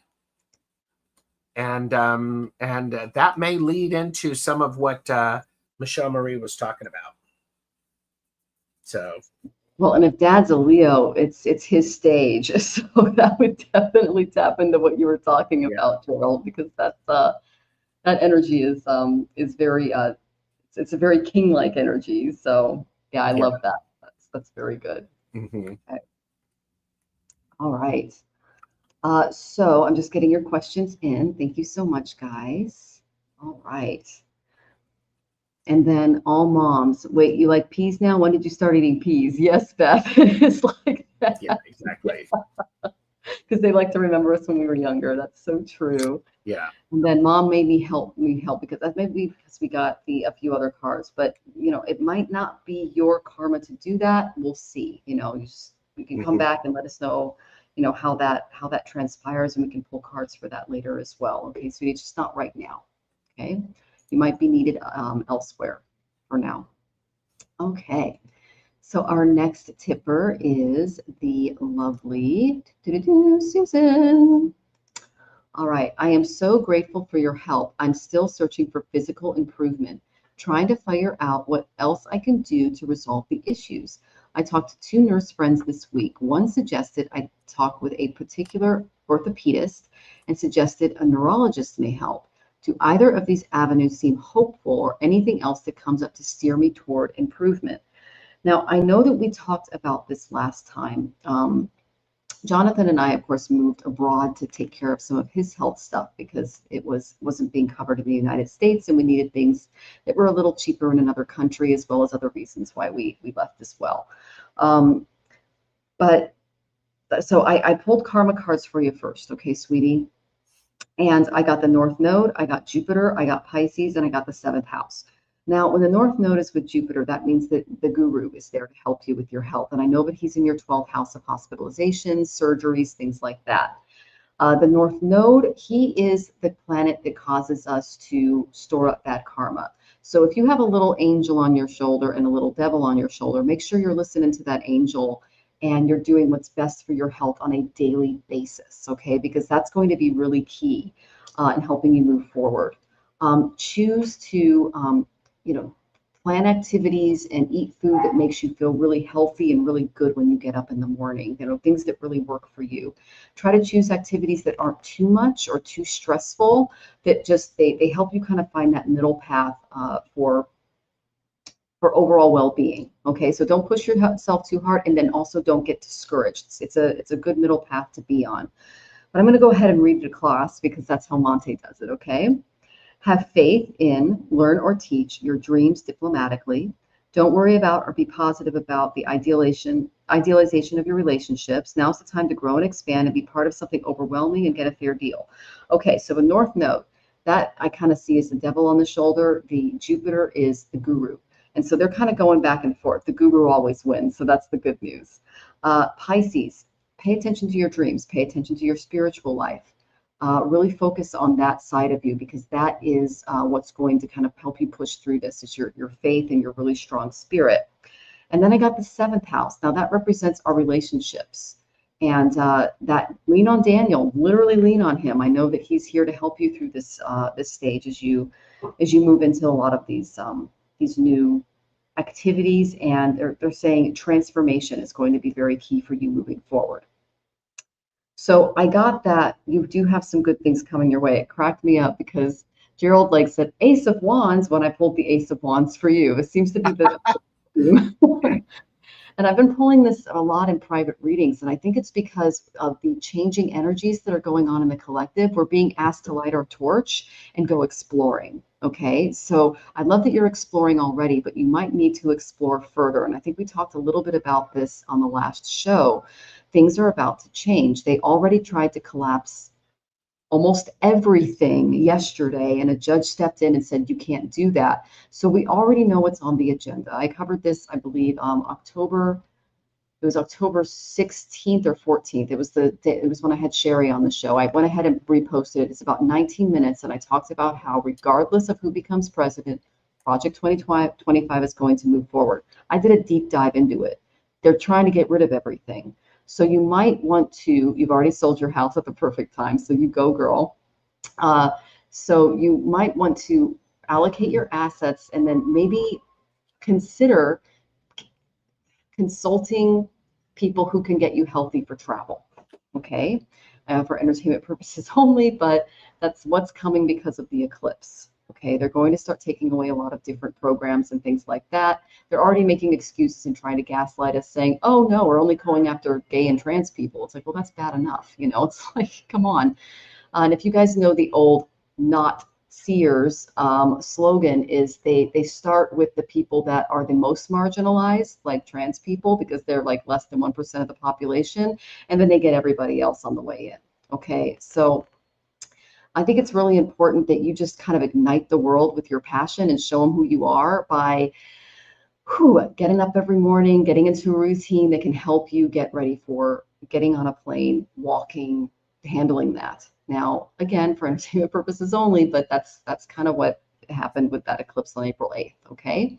Speaker 2: And that may lead into some of what Michelle Marie was talking about. So,
Speaker 1: well, and if Dad's a Leo, it's his stage, so that would definitely tap into what you were talking about, Gerald, because that energy is very it's a very king-like energy. So yeah, I love that. That's very good.
Speaker 2: Mm-hmm.
Speaker 1: Okay. All right. So I'm just getting your questions in. Thank you so much, guys. All right. And then all moms, wait, you like peas now? When did you start eating peas? Yes, Beth. It's like that.
Speaker 2: Yeah, exactly.
Speaker 1: Because they like to remember us when we were younger. That's so true.
Speaker 2: Yeah.
Speaker 1: And then mom made me help because that maybe because we got a few other cards, but it might not be your karma to do that. We'll see. You can come back and let us know, how that transpires, and we can pull cards for that later as well. Okay, sweetie, it's just not right now. Okay, you might be needed elsewhere for now. Okay. So our next tipper is the lovely Susan. All right. I am so grateful for your help. I'm still searching for physical improvement, trying to figure out what else I can do to resolve the issues. I talked to 2 nurse friends this week. One suggested I talk with a particular orthopedist and suggested a neurologist may help. Do either of these avenues seem hopeful, or anything else that comes up to steer me toward improvement? Now, I know that we talked about this last time. Jonathan and I, of course, moved abroad to take care of some of his health stuff because it wasn't being covered in the United States, and we needed things that were a little cheaper in another country, as well as other reasons why we left as well. But so I pulled karma cards for you first, okay, sweetie? And I got the North Node, I got Jupiter, I got Pisces, and I got the 7th house. Now, when the North Node is with Jupiter, that means that the guru is there to help you with your health. And I know that he's in your 12th house of hospitalizations, surgeries, things like that. The North Node, he is the planet that causes us to store up bad karma. So if you have a little angel on your shoulder and a little devil on your shoulder, make sure you're listening to that angel and you're doing what's best for your health on a daily basis, okay? Because that's going to be really key in helping you move forward. Choose to, plan activities and eat food that makes you feel really healthy and really good when you get up in the morning, things that really work for you. Try to choose activities that aren't too much or too stressful, that just, they help you kind of find that middle path for overall well-being. Okay, so don't push yourself too hard, and then also don't get discouraged. It's a good middle path to be on. But I'm going to go ahead and read the class because that's how Monte does it. Okay. Have faith in, learn or teach your dreams diplomatically. Don't worry about or be positive about the idealization of your relationships. Now's the time to grow and expand and be part of something overwhelming and get a fair deal. Okay, so the North Node, that I kind of see as the devil on the shoulder. The Jupiter is the guru. And so they're kind of going back and forth. The guru always wins, so that's the good news. Pisces, pay attention to your dreams. Pay attention to your spiritual life. Really focus on that side of you, because that is what's going to kind of help you push through this, is your faith and your really strong spirit. And then I got the 7th house. Now that represents our relationships. And that lean on Daniel, literally lean on him. I know that he's here to help you through this this stage as you move into a lot of these new activities. And they're saying transformation is going to be very key for you moving forward. So I got that you do have some good things coming your way. It cracked me up because Gerald said Ace of Wands when I pulled the Ace of Wands for you. It seems to be the theme. And I've been pulling this a lot in private readings, and I think it's because of the changing energies that are going on in the collective. We're being asked to light our torch and go exploring. Okay, so I love that you're exploring already, but you might need to explore further. And I think we talked a little bit about this on the last show. Things are about to change. They already tried to collapse almost everything yesterday, and a judge stepped in and said, you can't do that. So we already know what's on the agenda. I covered this, I believe, October 16th or 14th. It was when I had Sherry on the show. I went ahead and reposted it. It's about 19 minutes, and I talked about how regardless of who becomes president, Project 2025 is going to move forward. I did a deep dive into it. They're trying to get rid of everything. So you might want to, you've already sold your house at the perfect time, so you go, girl. So you might want to allocate your assets and then maybe consider consulting people who can get you healthy for travel, okay? For entertainment purposes only, but that's what's coming because of the eclipse. Okay, they're going to start taking away a lot of different programs and things like that. They're already making excuses and trying to gaslight us, saying, oh no, we're only going after gay and trans people. It's like, well, that's bad enough. It's like, come on. And if you guys know the old not seers slogan is they start with the people that are the most marginalized, like trans people, because they're like less than 1% of the population, and then they get everybody else on the way in. Okay, so I think it's really important that you just kind of ignite the world with your passion and show them who you are by getting up every morning, getting into a routine that can help you get ready for getting on a plane, walking, handling that. Now, again, for entertainment purposes only, but that's kind of what happened with that eclipse on April 8th, okay?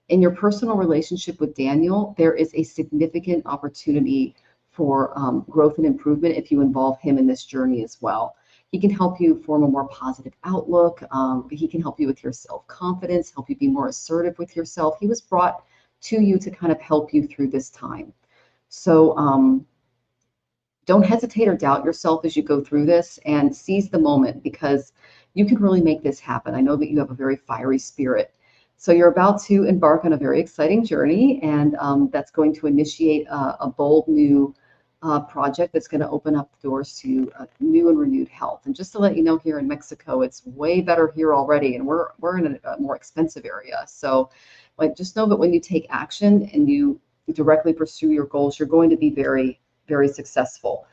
Speaker 1: In your personal relationship with Daniel, there is a significant opportunity for growth and improvement if you involve him in this journey as well. He can help you form a more positive outlook. He can help you with your self-confidence, help you be more assertive with yourself. He was brought to you to kind of help you through this time. So don't hesitate or doubt yourself as you go through this, and seize the moment, because you can really make this happen. I know that you have a very fiery spirit. So you're about to embark on a very exciting journey, and that's going to initiate a bold new project that's going to open up doors to new and renewed health. And just to let you know, here in Mexico, it's way better here already, and we're in a more expensive area. So like, just know that when you take action and you directly pursue your goals, you're going to be very, very successful.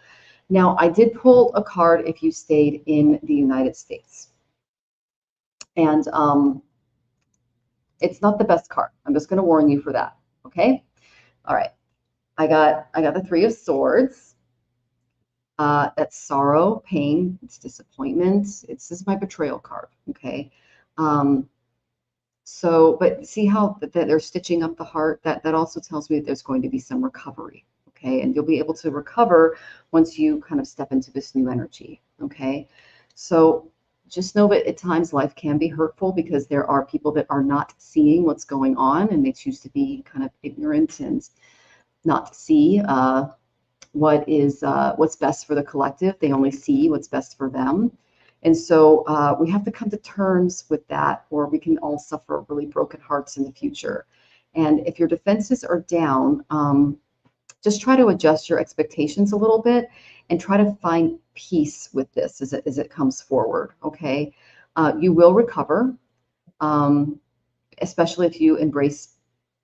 Speaker 1: Now, I did pull a card if you stayed in the United States. And it's not the best card. I'm just going to warn you for that. Okay? All right. I got the Three of Swords. That's sorrow, pain, it's disappointment. This is my betrayal card. Okay. So, but see how that they're stitching up the heart? That also tells me that there's going to be some recovery. Okay. And you'll be able to recover once you kind of step into this new energy. Okay. So just know that at times life can be hurtful, because there are people that are not seeing what's going on, and they choose to be kind of ignorant and not see what's best for the collective. They only see what's best for them. And so we have to come to terms with that, or we can all suffer really broken hearts in the future. And if your defenses are down, just try to adjust your expectations a little bit and try to find peace with this as it comes forward, okay? You will recover, especially if you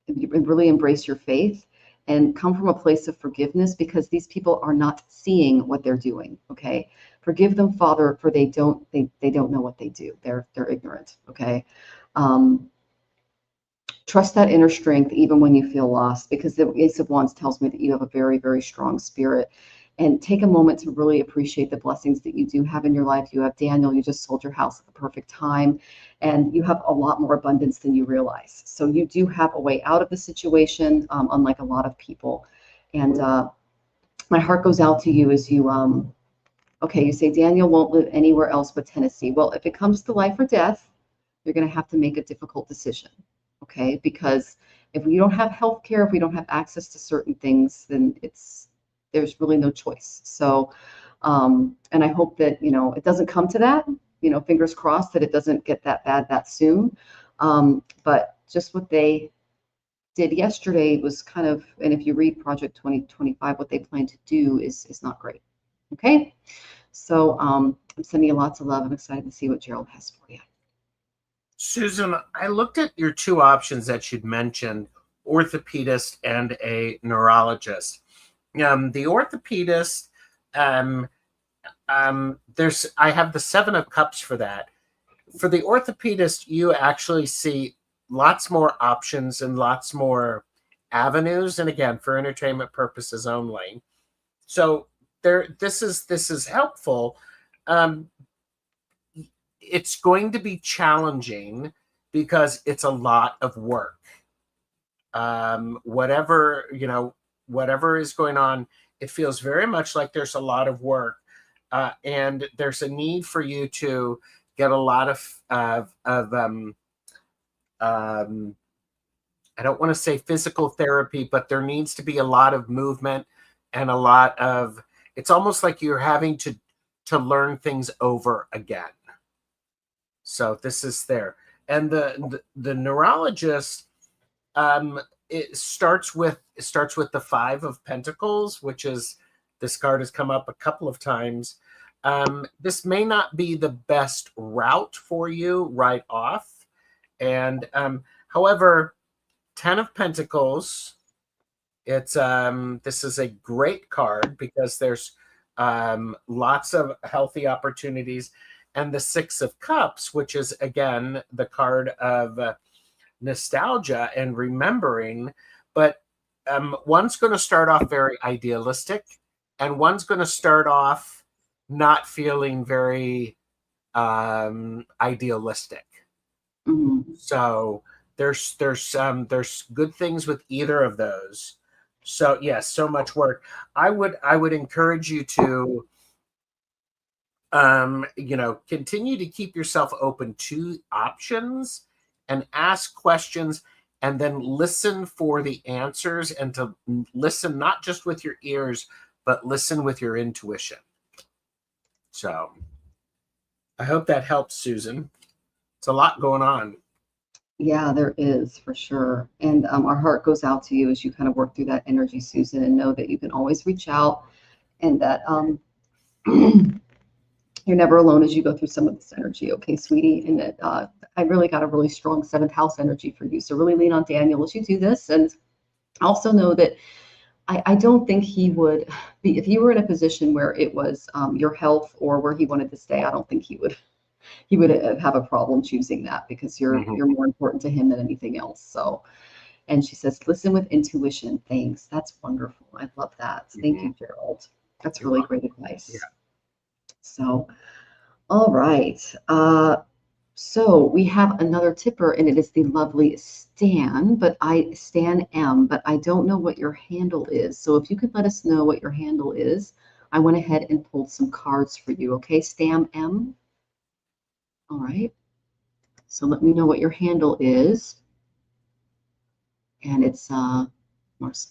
Speaker 1: really embrace your faith and come from a place of forgiveness, because these people are not seeing what they're doing, okay? Forgive them, Father, for they don't know what they do. They're ignorant, okay? Trust that inner strength even when you feel lost, because the Ace of Wands tells me that you have a very, very strong spirit. And take a moment to really appreciate the blessings that you do have in your life. You have Daniel, you just sold your house at the perfect time, and you have a lot more abundance than you realize. So you do have a way out of the situation, unlike a lot of people. And my heart goes out to you as you, okay, you say Daniel won't live anywhere else but Tennessee. Well, if it comes to life or death, you're going to have to make a difficult decision, okay? Because if we don't have health care, if we don't have access to certain things, then there's really no choice. So, and I hope that, it doesn't come to that, fingers crossed that it doesn't get that bad that soon. But just what they did yesterday was kind of, and if you read Project 2025, what they plan to do is not great. Okay. So I'm sending you lots of love. I'm excited to see what Gerald has for you.
Speaker 2: Susan, I looked at your two options that you'd mentioned, orthopedist and a neurologist. The orthopedist, I have the Seven of Cups for that. For the orthopedist, you actually see lots more options and lots more avenues, and again, for entertainment purposes only. So this is helpful. It's going to be challenging because it's a lot of work. Whatever is going on, it feels very much like there's a lot of work, and there's a need for you to get a lot of I don't want to say physical therapy, but there needs to be a lot of movement and a lot of, it's almost like you're having to learn things over again. So this is there. And the neurologist, it starts with the Five of Pentacles, which is, this card has come up a couple of times. this may not be the best route for you right off. And however, 10 of Pentacles, it's this is a great card because there's lots of healthy opportunities. And the 6 of Cups, which is again the card of nostalgia and remembering, but one's going to start off very idealistic, and one's going to start off not feeling very idealistic.
Speaker 1: Mm-hmm.
Speaker 2: So there's good things with either of those. So yes, so much work. I would encourage you to continue to keep yourself open to options and ask questions, and then listen for the answers, and to listen not just with your ears, but listen with your intuition. So I hope that helps, Susan. It's a lot going on.
Speaker 1: Yeah, there is, for sure. And our heart goes out to you as you kind of work through that energy, Susan, and know that you can always reach out, and that you're never alone as you go through some of this energy, okay, sweetie? And that I really got a really strong 7th house energy for you. So really lean on Daniel as you do this. And also know that I don't think he would be, if you were in a position where it was your health or where he wanted to stay, I don't think he would have a problem choosing that, because you're more important to him than anything else. So, and she says, listen with intuition. Thanks. That's wonderful. I love that. Thank you, Gerald. That's really great advice. Yeah. So, all right. So we have another tipper, and it is the lovely Stan M, but I don't know what your handle is. So if you could let us know what your handle is, I went ahead and pulled some cards for you. Okay, Stan M. All right. So let me know what your handle is. And it's Mars.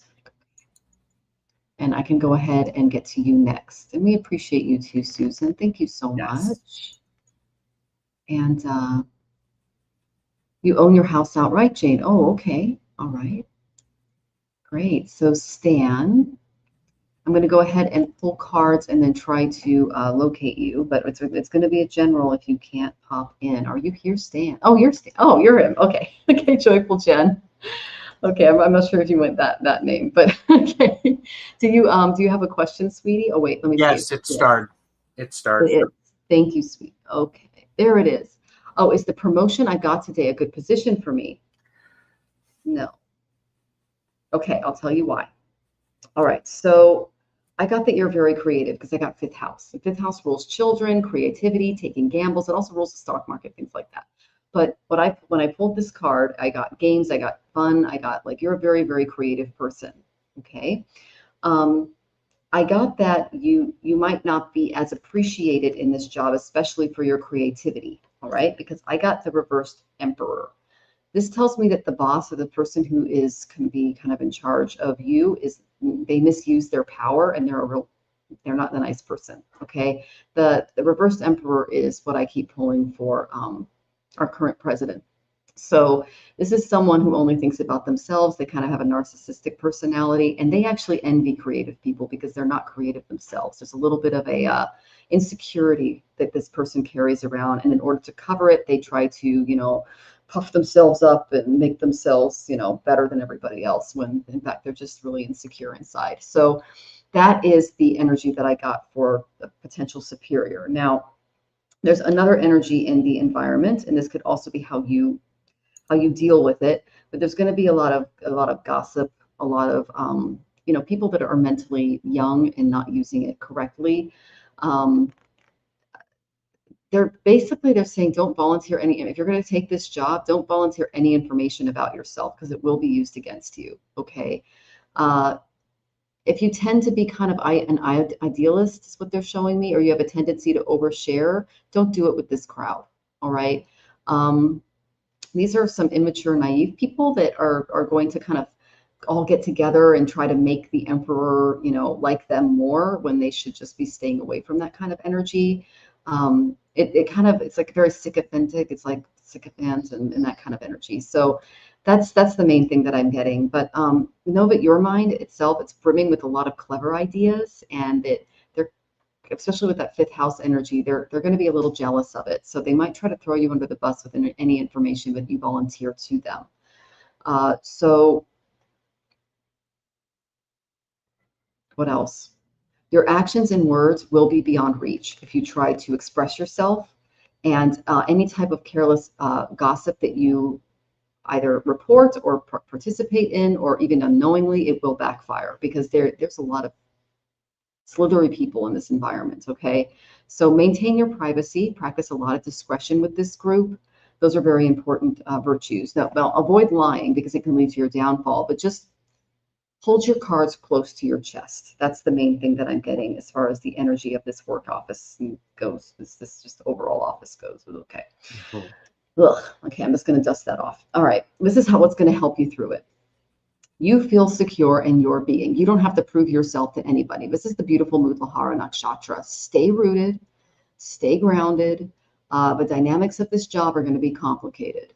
Speaker 1: And I can go ahead and get to you next. And we appreciate you too, Susan. Thank you so much. And you own your house outright, Jane. Oh, okay. All right. Great. So Stan, I'm going to go ahead and pull cards and then try to locate you. But it's going to be a general if you can't pop in. Are you here, Stan? Oh, you're Stan. Oh, you're him. Okay. Okay, Joyful Jen. Okay, I'm not sure if you went that name, but okay. Do you have a question, sweetie? Oh wait, let me see.
Speaker 2: Yes, it started. It started.
Speaker 1: It is. Thank you, sweet. Okay, there it is. Oh, is the promotion I got today a good position for me? No. Okay, I'll tell you why. All right, so I got that you're very creative because I got 5th house. The 5th house rules children, creativity, taking gambles. It also rules the stock market, things like that. But when I pulled this card, I got games, I got fun, I got like, you're a very, very creative person. Okay. I got that you might not be as appreciated in this job, especially for your creativity. All right. Because I got the reversed Emperor. This tells me that the boss, or the person who can be kind of in charge of you, they misuse their power, and they're not the nice person. Okay. The reversed Emperor is what I keep pulling for our current president. So this is someone who only thinks about themselves. They kind of have a narcissistic personality, and they actually envy creative people because they're not creative themselves. There's a little bit of a insecurity that this person carries around, and in order to cover it, they try to, puff themselves up and make themselves, better than everybody else, when in fact they're just really insecure inside. So that is the energy that I got for the potential superior. Now, there's another energy in the environment, and this could also be how you deal with it. But there's going to be a lot of gossip, a lot of people that are mentally young and not using it correctly. They're saying, don't volunteer if you're going to take this job, don't volunteer any information about yourself, because it will be used against you. Okay. If you tend to be kind of an idealist, is what they're showing me, or you have a tendency to overshare, don't do it with this crowd. All right. These are some immature, naive people that are going to kind of all get together and try to make the Emperor, like them more, when they should just be staying away from that kind of energy. It's like very sycophantic. It's like sycophant and that kind of energy. So that's the main thing that I'm getting. But know that your mind itself, it's brimming with a lot of clever ideas, and that they're especially with that fifth house energy, they're going to be a little jealous of it. So they might try to throw you under the bus with any information that you volunteer to them. So what else? Your actions and words will be beyond reach if you try to express yourself, and any type of careless gossip that you either report or participate in, or even unknowingly, it will backfire, because there's a lot of slithery people in this environment, okay? So maintain your privacy, practice a lot of discretion with this group. Those are very important virtues. Now, avoid lying, because it can lead to your downfall, but just hold your cards close to your chest. That's the main thing that I'm getting as far as the energy of this work office goes. This just overall office goes. Okay. Ugh, okay, I'm just going to dust that off. All right, this is what's going to help you through it. You feel secure in your being. You don't have to prove yourself to anybody. This is the beautiful Mudlahara Nakshatra. Stay rooted, stay grounded. The dynamics of this job are going to be complicated.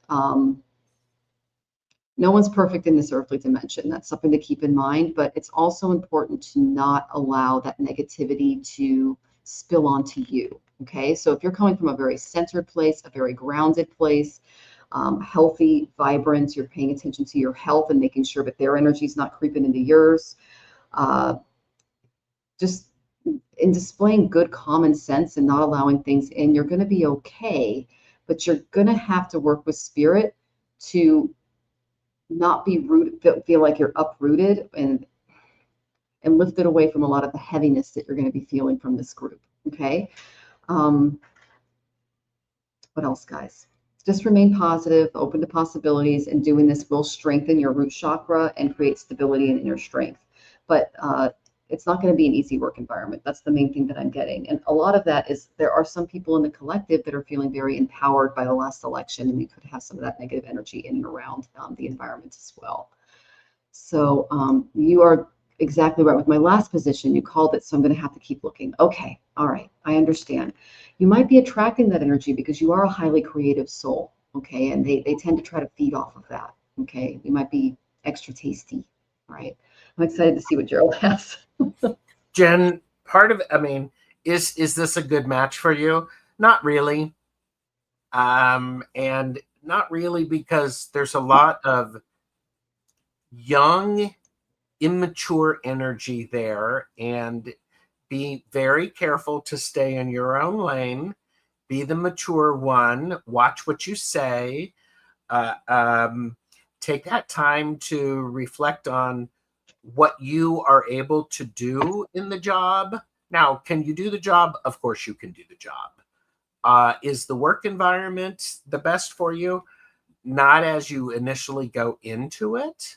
Speaker 1: No one's perfect in this earthly dimension. That's something to keep in mind, but it's also important to not allow that negativity to spill onto you. Okay, so if you're coming from a very centered place, a very grounded place, healthy, vibrant, you're paying attention to your health and making sure that their energy is not creeping into yours. Just in displaying good common sense and not allowing things in, you're going to be okay, but you're going to have to work with spirit to not be rooted, feel like you're uprooted and lifted away from a lot of the heaviness that you're going to be feeling from this group. Okay. What else, guys? Just remain positive, open to possibilities, and doing this will strengthen your root chakra and create stability and inner strength. But it's not going to be an easy work environment. That's the main thing that I'm getting. And a lot of that is there are some people in the collective that are feeling very empowered by the last election, and we could have some of that negative energy in and around the environment as well. So you are exactly right. With my last position, you called it, so I'm going to have to keep looking. Okay, all right, I understand. You might be attracting that energy because you are a highly creative soul, okay? And they tend to try to feed off of that, okay? You might be extra tasty, right? I'm excited to see what Gerald has.
Speaker 2: Jen, part of it, I mean, is this a good match for you? Not really. And not really, because there's a lot of young, immature energy there, and be very careful to stay in your own lane. Be the mature one. Watch what you say. Take that time to reflect on what you are able to do in the job. Now, can you do the job? Of course you can do the job. Is the work environment the best for you? Not as you initially go into it,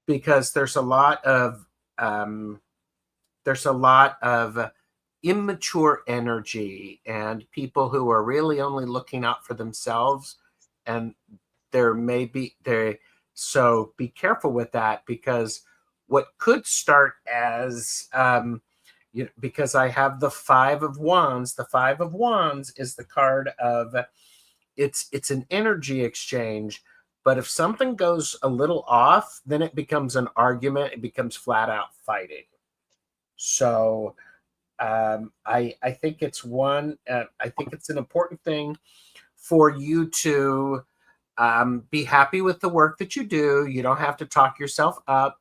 Speaker 2: because there's a lot of immature energy and people who are really only looking out for themselves, and so be careful with that, because what could start as because I have the Five of Wands. The Five of Wands is the card of it's an energy exchange, but if something goes a little off, then it becomes an argument. It becomes flat out fighting. So I think it's I think it's an important thing for you to be happy with the work that you do. You don't have to talk yourself up.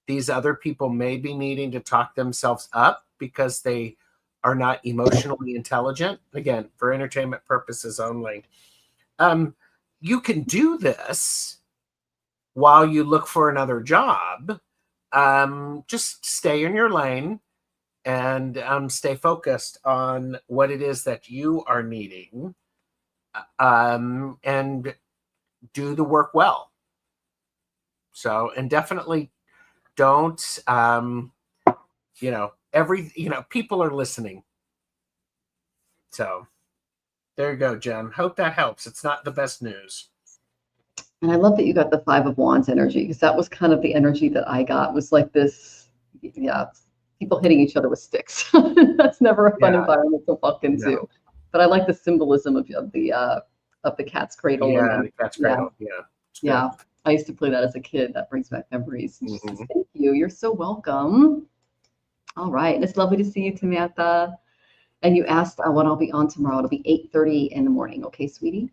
Speaker 2: These other people may be needing to talk themselves up because they are not emotionally intelligent. Again, for entertainment purposes only. You can do this while you look for another job. Just stay in your lane and stay focused on what it is that you are needing, and do the work well. So, and definitely don't, people are listening. So there you go, Jen. Hope that helps. It's not the best news.
Speaker 1: And I love that you got the Five of Wands energy, because that was kind of the energy that I got, was like this, people hitting each other with sticks. That's never a fun environment to walk into. But I like the symbolism of the cat's cradle.
Speaker 2: Yeah, the cat's cradle.
Speaker 1: Yeah. I used to play that as a kid. That brings back memories. Mm-hmm. Thank you. You're so welcome. All right. It's lovely to see you, Tamantha. And you asked when I'll be on tomorrow. It'll be 8:30 in the morning. Okay, sweetie?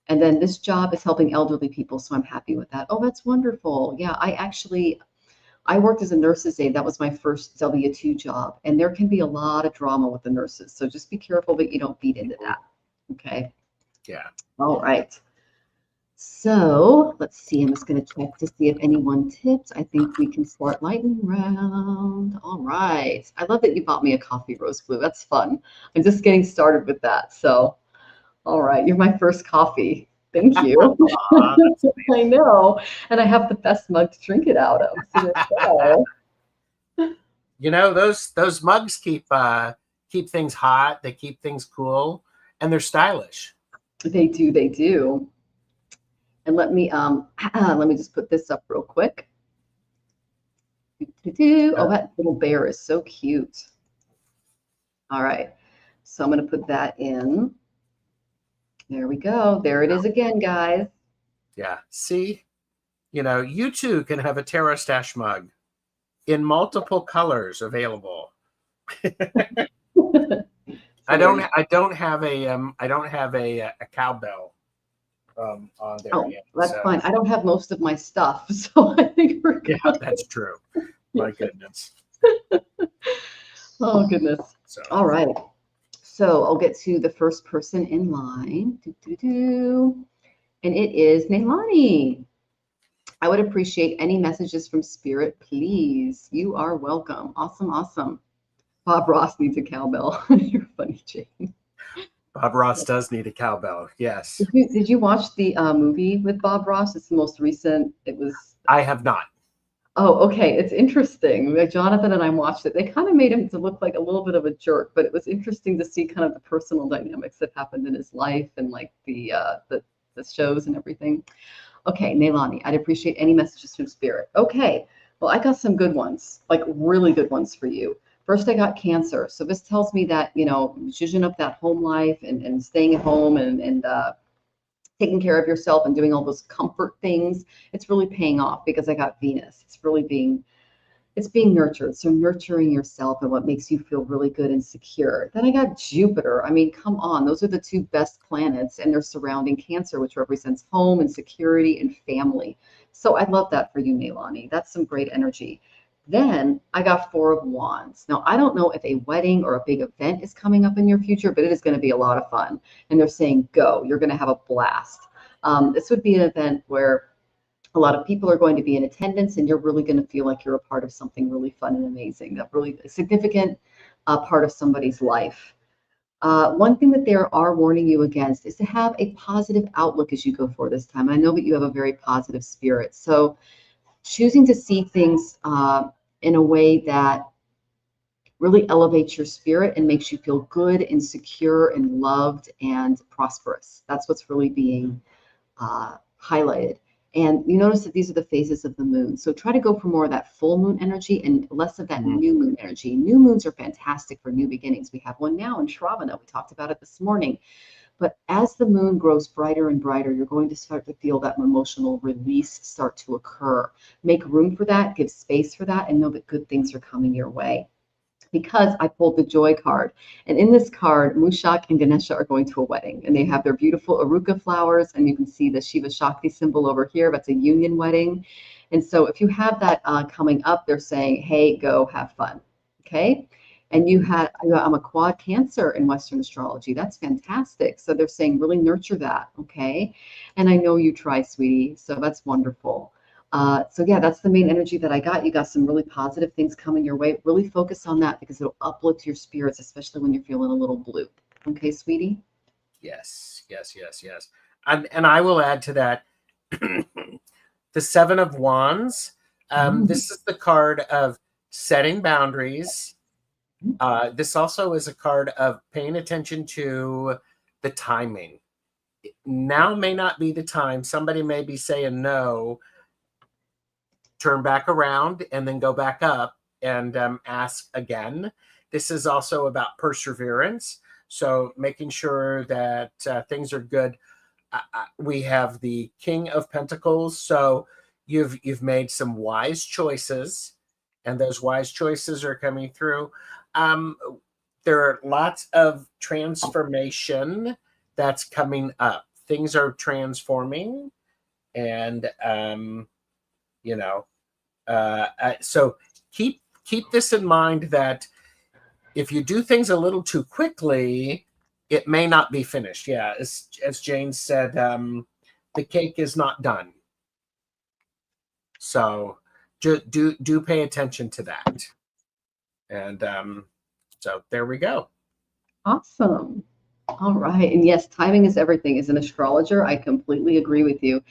Speaker 1: And then this job is helping elderly people, so I'm happy with that. Oh, that's wonderful. Yeah, I worked as a nurse's aide. That was my first W-2 job. And there can be a lot of drama with the nurses. So just be careful that you don't feed into that. Okay.
Speaker 2: Yeah.
Speaker 1: All right. So let's see. I'm just going to check to see if anyone tips. I think we can start lightning round. All right. I love that you bought me a coffee, Rose Blue. That's fun. I'm just getting started with that. So, all right. You're my first coffee. Thank you. I know. And I have the best mug to drink it out of. So there you go.
Speaker 2: You know, those mugs keep things hot, they keep things cool, and they're stylish.
Speaker 1: They do, they do. And let me just put this up real quick. Oh, that little bear is so cute. All right. So I'm going to put that in. There we go. There it is again, guys.
Speaker 2: Yeah. See, you know, you too can have a Tarot Stash mug in multiple colors available. I don't have a cowbell on there yet.
Speaker 1: That's fine. I don't have most of my stuff, so I think we're good.
Speaker 2: Yeah, that's true. My goodness.
Speaker 1: Oh goodness.
Speaker 2: So.
Speaker 1: All right. So I'll get to the first person in line. And it is Neilani. I would appreciate any messages from Spirit, please. You are welcome. Awesome, awesome. Bob Ross needs a cowbell. You're funny, Jane.
Speaker 2: Bob Ross does need a cowbell. Yes.
Speaker 1: Did you watch the movie with Bob Ross? It's the most recent. It was.
Speaker 2: I have not.
Speaker 1: Oh, okay. It's interesting. Jonathan and I watched it. They kind of made him to look like a little bit of a jerk, but it was interesting to see kind of the personal dynamics that happened in his life and like the shows and everything. Okay, Neilani, I'd appreciate any messages from Spirit. Okay, well, I got some good ones, like really good ones for you. First, I got Cancer. So this tells me that, you know, zhuzhing up that home life and staying at home and taking care of yourself and doing all those comfort things, it's really paying off because I got Venus. It's really being nurtured. So nurturing yourself and what makes you feel really good and secure. Then I got Jupiter. I mean, come on, those are the two best planets and they're surrounding Cancer, which represents home and security and family. So I love that for you, Neilani. That's some great energy. Then I got Four of Wands. Now, I don't know if a wedding or a big event is coming up in your future, but it is going to be a lot of fun. And they're saying, go, you're going to have a blast. This would be an event where a lot of people are going to be in attendance and you're really going to feel like you're a part of something really fun and amazing, that really significant part of somebody's life. One thing that they are warning you against is to have a positive outlook as you go for this time. I know that you have a very positive spirit. So choosing to see things in a way that really elevates your spirit and makes you feel good and secure and loved and prosperous. That's what's really being highlighted. And you notice that these are the phases of the moon. So try to go for more of that full moon energy and less of that new moon energy. New moons are fantastic for new beginnings. We have one now in Shravana. We talked about it this morning. But as the moon grows brighter and brighter, you're going to start to feel that emotional release start to occur. Make room for that, give space for that, and know that good things are coming your way. Because I pulled the Joy card. And in this card, Mushak and Ganesha are going to a wedding. And they have their beautiful aruka flowers. And you can see the Shiva Shakti symbol over here. That's a union wedding. And so if you have that coming up, they're saying, hey, go have fun. Okay? And I'm a quad Cancer in Western astrology. That's fantastic. So they're saying really nurture that. Okay? And I know you try, sweetie. So that's wonderful. So yeah, that's the main energy that I got. You got some really positive things coming your way. Really focus on that because it'll uplift your spirits, especially when you're feeling a little blue. Okay, sweetie?
Speaker 2: Yes. And I will add to that the Seven of Wands. This is the card of setting boundaries. This also is a card of paying attention to the timing. Now may not be the time. Somebody may be saying no. Turn back around and then go back up and ask again. This is also about perseverance. So making sure that things are good. We have the King of Pentacles. So you've made some wise choices, and those wise choices are coming through. there are lots of transformation that's coming up. Things are transforming, and so keep this in mind, that if you do things a little too quickly, it may not be finished. Yeah, as Jane said, the cake is not done. So do pay attention to that. And so there we go.
Speaker 1: Awesome. All right. And yes, timing is everything. As an astrologer, I completely agree with you.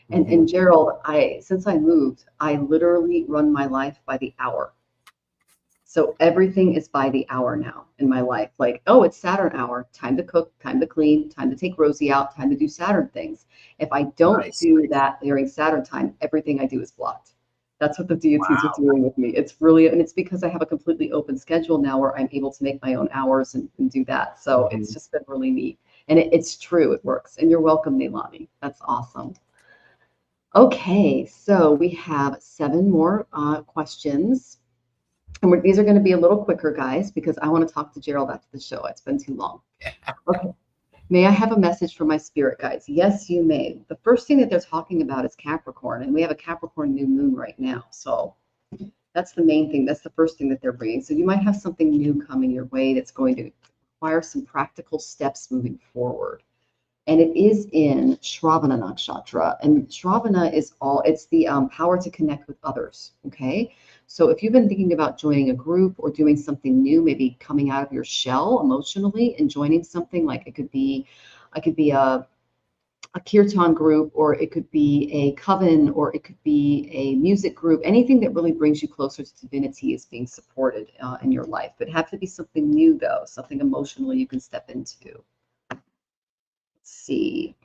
Speaker 1: And Gerald, since I moved, I literally run my life by the hour. So everything is by the hour now in my life. Like, oh, it's Saturn hour, time to cook, time to clean, time to take Rosie out, time to do Saturn things. If I don't do that during Saturn time, everything I do is blocked. That's what the deities are doing with me. It's really, and it's because I have a completely open schedule now where I'm able to make my own hours and do that. So it's just been really neat. And it's true, it works. And you're welcome, Neilani. That's awesome. Okay, so we have 7 more questions. And these are going to be a little quicker, guys, because I want to talk to Gerald after the show. It's been too long. Okay. May I have a message from my spirit guides? Yes, you may. The first thing that they're talking about is Capricorn, and we have a Capricorn new moon right now. So that's the main thing. That's the first thing that they're bringing. So you might have something new coming your way that's going to require some practical steps moving forward. And it is in Shravana Nakshatra. And Shravana is it's the power to connect with others, okay? So if you've been thinking about joining a group or doing something new, maybe coming out of your shell emotionally and joining something, like it could be a kirtan group, or it could be a coven, or it could be a music group. Anything that really brings you closer to divinity is being supported in your life. But it has to be something new, though, something emotionally you can step into. See.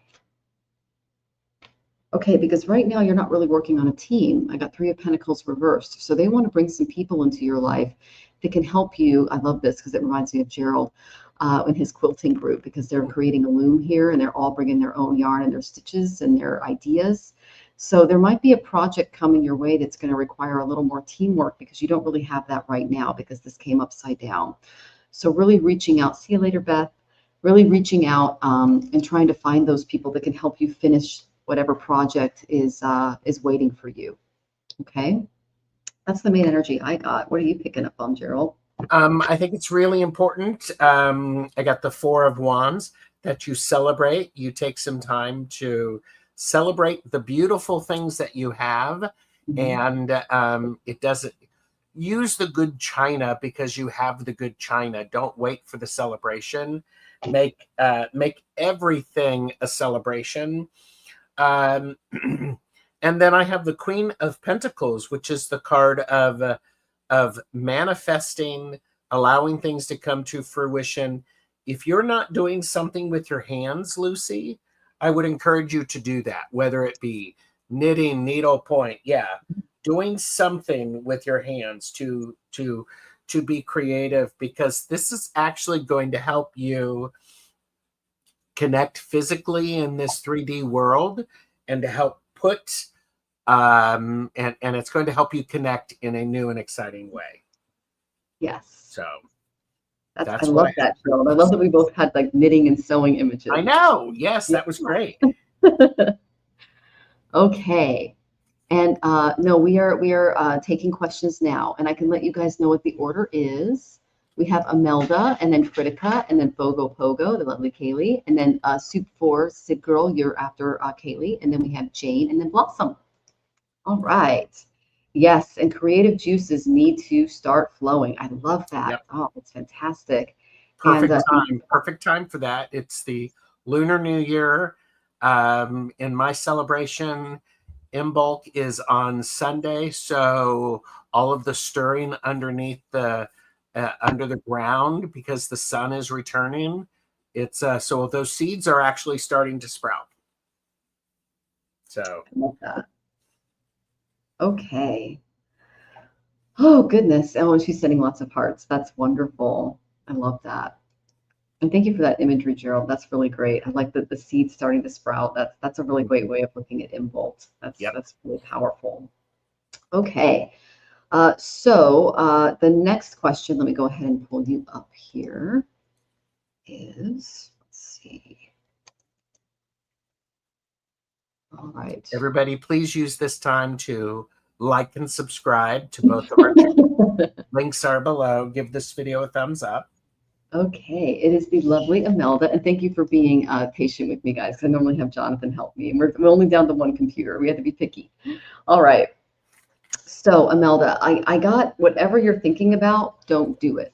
Speaker 1: Okay, because right now you're not really working on a team. I got 3 of Pentacles reversed. So they want to bring some people into your life that can help you. I love this because it reminds me of Gerald and his quilting group, because they're creating a loom here and they're all bringing their own yarn and their stitches and their ideas. So there might be a project coming your way that's going to require a little more teamwork, because you don't really have that right now because this came upside down. So really reaching out. See you later, Beth. Really reaching out and trying to find those people that can help you finish whatever project is waiting for you. Okay, that's the main energy I got. What are you picking up on, Gerald?
Speaker 2: I think it's really important. I got the 4 of Wands, that you celebrate. You take some time to celebrate the beautiful things that you have, and it doesn't use the good china because you have the good china. Don't wait for the celebration. Make everything a celebration. And then I have the Queen of Pentacles, which is the card of manifesting, allowing things to come to fruition. If you're not doing something with your hands, Lucy, I would encourage you to do that, whether it be knitting, needlepoint, doing something with your hands to be creative, because this is actually going to help you connect physically in this 3D world, and to help put and it's going to help you connect in a new and exciting way.
Speaker 1: Yes.
Speaker 2: So
Speaker 1: I love that, Gerald. I love that we both had like knitting and sewing images.
Speaker 2: I know. Yes, that was great.
Speaker 1: Okay. And no, we are taking questions now, and I can let you guys know what the order is. We have Imelda, and then Kritika, and then Fogo Pogo, the lovely Kaylee, and then Soup 4, Sid Girl, you're after Kaylee, and then we have Jane, and then Blossom. All right. Yes, and creative juices need to start flowing. I love that. Yep. Oh, it's fantastic.
Speaker 2: Perfect time for that. It's the Lunar New Year. In my celebration, Imbolc is on Sunday, so all of the stirring underneath the under the ground, because the sun is returning. It's so those seeds are actually starting to sprout. So
Speaker 1: I love that. Okay. Oh goodness. Oh, and she's sending lots of hearts. That's wonderful. I love that. And thank you for that imagery, Gerald. That's really great. I like the seeds starting to sprout. That's a really great way of looking at Imbolc. That's really powerful. Okay. The next question, let me go ahead and pull you up here, is, let's see. All right.
Speaker 2: Everybody, please use this time to like and subscribe to both of our channels. Links are below. Give this video a thumbs up.
Speaker 1: Okay, it is the lovely Imelda, and thank you for being patient with me, guys, because I normally have Jonathan help me, and we're only down to one computer. We had to be picky. All right. So, Imelda, I got whatever you're thinking about, don't do it.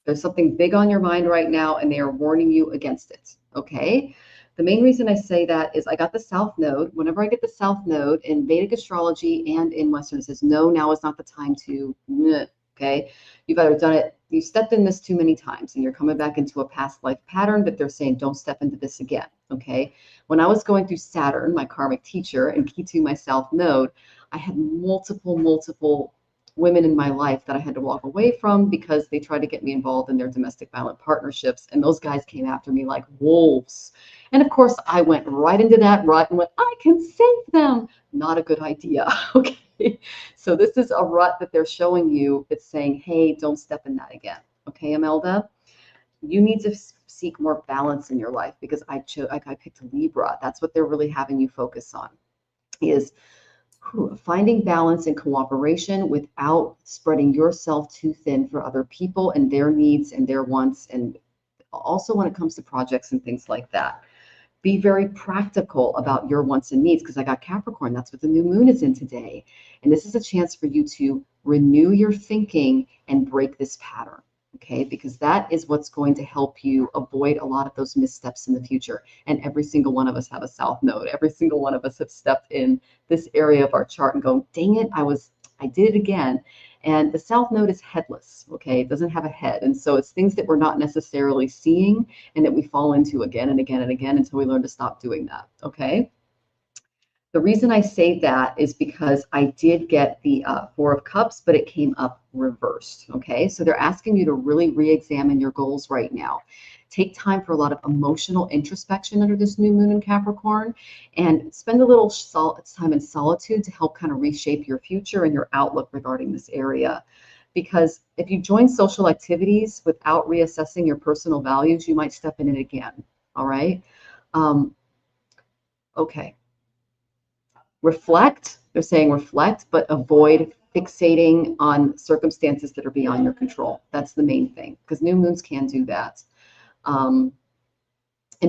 Speaker 1: There's something big on your mind right now, and they are warning you against it. Okay. The main reason I say that is I got the South Node. Whenever I get the South Node in Vedic astrology and in Western, it says, no, now is not the time to, okay. You've either done it, you stepped in this too many times and you're coming back into a past life pattern, but they're saying, don't step into this again. Okay. When I was going through Saturn, my karmic teacher, and Ketu, my South Node, I had multiple women in my life that I had to walk away from because they tried to get me involved in their domestic violent partnerships. And those guys came after me like wolves. And of course, I went right into that rut and went, I can save them. Not a good idea. Okay. So this is a rut that they're showing you. It's saying, hey, don't step in that again. Okay, Imelda? You need to seek more balance in your life because I picked Libra. That's what they're really having you focus on, is finding balance and cooperation without spreading yourself too thin for other people and their needs and their wants. And also when it comes to projects and things like that, be very practical about your wants and needs, because I got Capricorn. That's what the new moon is in today. And this is a chance for you to renew your thinking and break this pattern. Okay, because that is what's going to help you avoid a lot of those missteps in the future. And every single one of us have a South Node. Every single one of us have stepped in this area of our chart and go, dang it, I did it again. And the South Node is headless. Okay, it doesn't have a head. And so it's things that we're not necessarily seeing and that we fall into again and again and again until we learn to stop doing that. Okay. The reason I say that is because I did get the Four of Cups, but it came up reversed. Okay, so they're asking you to really re-examine your goals right now. Take time for a lot of emotional introspection under this new moon in Capricorn, and spend a little time in solitude to help kind of reshape your future and your outlook regarding this area. Because if you join social activities without reassessing your personal values, you might step in it again. All right. Okay. Reflect, they're saying reflect, but avoid fixating on circumstances that are beyond your control. That's the main thing, because new moons can do that. And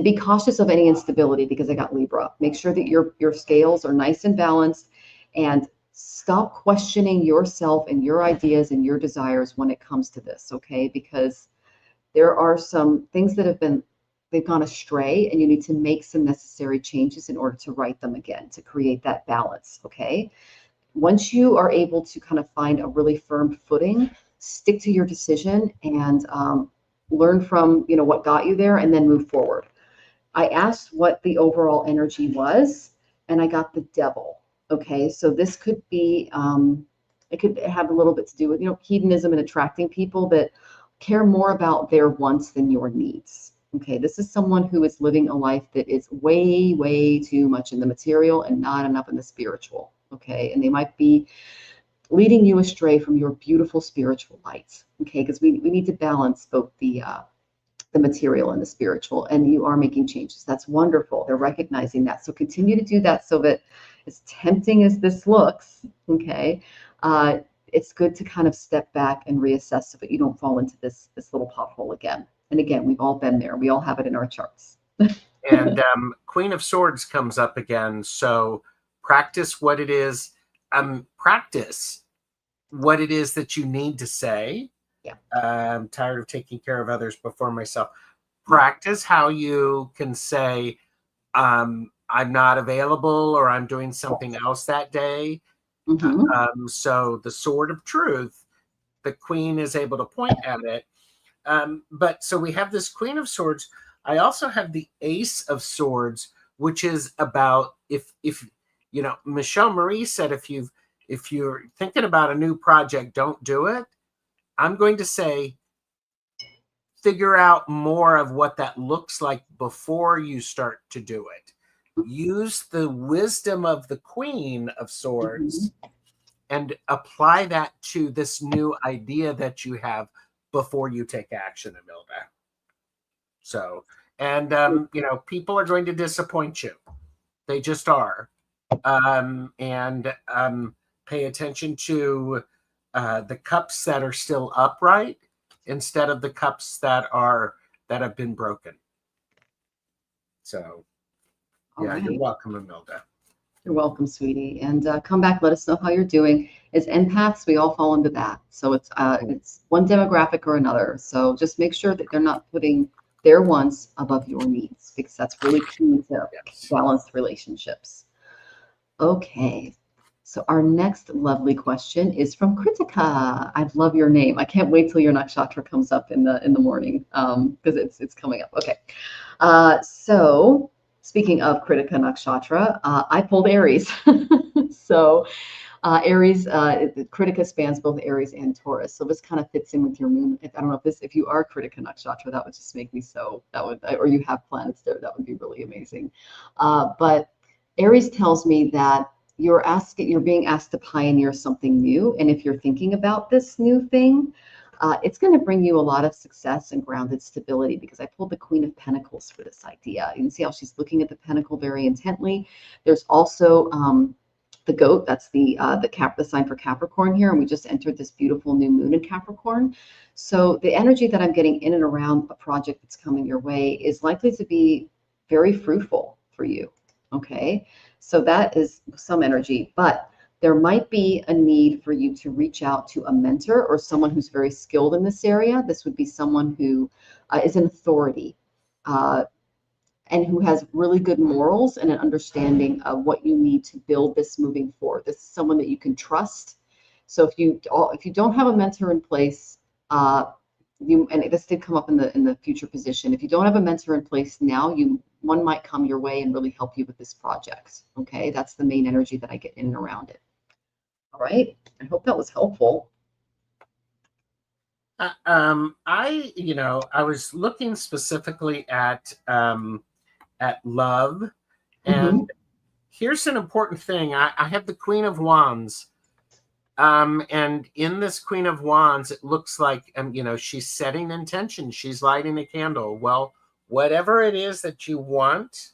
Speaker 1: be cautious of any instability, because I got Libra. Make sure that your scales are nice and balanced, and stop questioning yourself and your ideas and your desires when it comes to this, okay? Because there are some things that they've gone astray, and you need to make some necessary changes in order to right them again, to create that balance, okay? Once you are able to kind of find a really firm footing, stick to your decision and learn from, what got you there, and then move forward. I asked what the overall energy was, and I got the Devil, okay? So this could be, it could have a little bit to do with, hedonism and attracting people that care more about their wants than your needs. Okay, this is someone who is living a life that is way too much in the material and not enough in the spiritual. Okay, and they might be leading you astray from your beautiful spiritual light. Okay, because we need to balance both the material and the spiritual, and you are making changes. That's wonderful. They're recognizing that. So continue to do that, so that, as tempting as this looks, okay, it's good to kind of step back and reassess so that you don't fall into this little pothole again. And again, we've all been there. We all have it in our charts.
Speaker 2: And Queen of Swords comes up again. So practice what it is. Practice what it is that you need to say.
Speaker 1: Yeah.
Speaker 2: I'm tired of taking care of others before myself. Practice how you can say, I'm not available, or I'm doing something else that day.
Speaker 1: Mm-hmm.
Speaker 2: So the Sword of Truth, the Queen is able to point at it. But so we have this Queen of Swords. I also have the Ace of Swords, which is about if Michelle Marie said, if you're thinking about a new project, don't do it. I'm going to say, figure out more of what that looks like before you start to do it. Use the wisdom of the Queen of Swords and apply that to this new idea that you have before you take action, Imelda. So, and you know, people are going to disappoint you. They just are. And pay attention to the cups that are still upright instead of the cups that have been broken. So, yeah, you're welcome, Imelda.
Speaker 1: You're welcome, sweetie. And come back, let us know how you're doing. As empaths, we all fall into that. So it's one demographic or another. So just make sure that they're not putting their wants above your needs, because that's really key to balanced relationships. Okay. So our next lovely question is from Kritika. I love your name. I can't wait till your nakshatra comes up in the morning, because it's coming up. Okay. So speaking of Kritika nakshatra, I pulled Aries. So Aries, Kritika spans both Aries and Taurus. So this kind of fits in with your moon. I don't know if you are Kritika nakshatra, that would just make me so, or you have planets there, that would be really amazing. But Aries tells me that you're being asked to pioneer something new. And if you're thinking about this new thing, it's going to bring you a lot of success and grounded stability, because I pulled the Queen of Pentacles for this idea. You can see how she's looking at the pentacle very intently. There's also the goat, that's the sign for Capricorn here, and we just entered this beautiful new moon in Capricorn. So the energy that I'm getting in and around a project that's coming your way is likely to be very fruitful for you. Okay, so that is some energy, but there might be a need for you to reach out to a mentor or someone who's very skilled in this area. This would be someone who is an authority and who has really good morals and an understanding of what you need to build this moving forward. This is someone that you can trust. So if you don't have a mentor in place, and this did come up in the future position, if you don't have a mentor in place now, one might come your way and really help you with this project. Okay, that's the main energy that I get in and around it. All right, I hope that was helpful.
Speaker 2: I was looking specifically at love, and here's an important thing. I have the Queen of Wands, and in this Queen of Wands, it looks like she's setting intention. She's lighting a candle. Well, whatever it is that you want,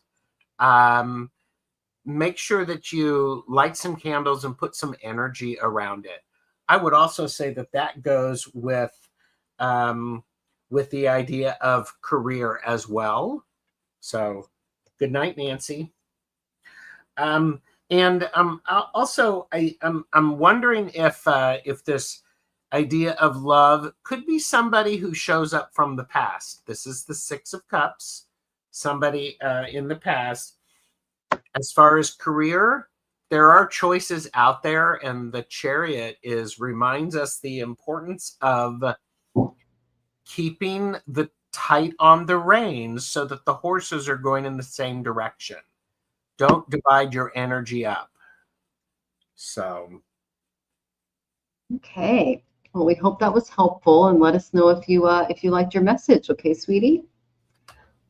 Speaker 2: make sure that you light some candles and put some energy around it. I would also say that goes with the idea of career as well. So, good night, Nancy. And also, I'm wondering if this idea of love could be somebody who shows up from the past. This is the Six of Cups, somebody in the past. As far as career, there are choices out there, and the Chariot reminds us the importance of keeping the tight on the reins so that the horses are going in the same direction. Don't divide your energy up. So,
Speaker 1: okay. Well, we hope that was helpful, and let us know if you liked your message. Okay, sweetie.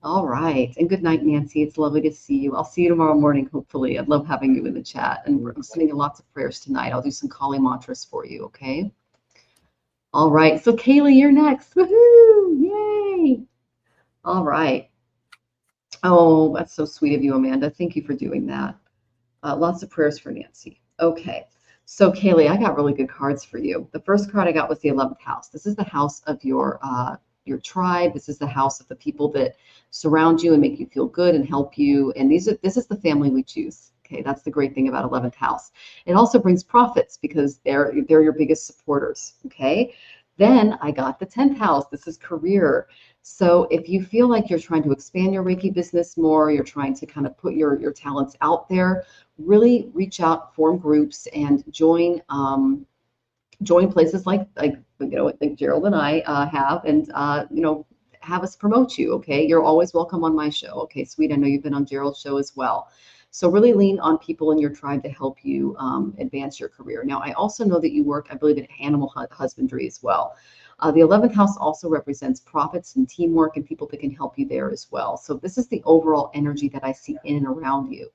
Speaker 1: All right, and good night, Nancy. It's lovely to see you. I'll see you tomorrow morning, hopefully. I'd love having you in the chat, and I'm sending you lots of prayers tonight. I'll do some Kali mantras for you. Okay. All right. So, Kaylee, you're next. Woohoo! Yay! All right. Oh, that's so sweet of you, Amanda. Thank you for doing that. Lots of prayers for Nancy. Okay. So, Kaylee, I got really good cards for you. The first card I got was the 11th house. This is the house of your tribe. This is the house of the people that surround you and make you feel good and help you. And this is the family we choose. Okay, that's the great thing about 11th house. It also brings profits because they're your biggest supporters. Okay. Then I got the 10th house. This is career. So if you feel like you're trying to expand your Reiki business more, you're trying to kind of put your talents out there, really reach out, form groups, and join places like Gerald and I have, and have us promote you. Okay, you're always welcome on my show. Okay, sweet. I know you've been on Gerald's show as well. So really lean on people in your tribe to help you advance your career. Now, I also know that you work, I believe, in animal husbandry as well. The 11th house also represents profits and teamwork and people that can help you there as well. So this is the overall energy that I see in and around you.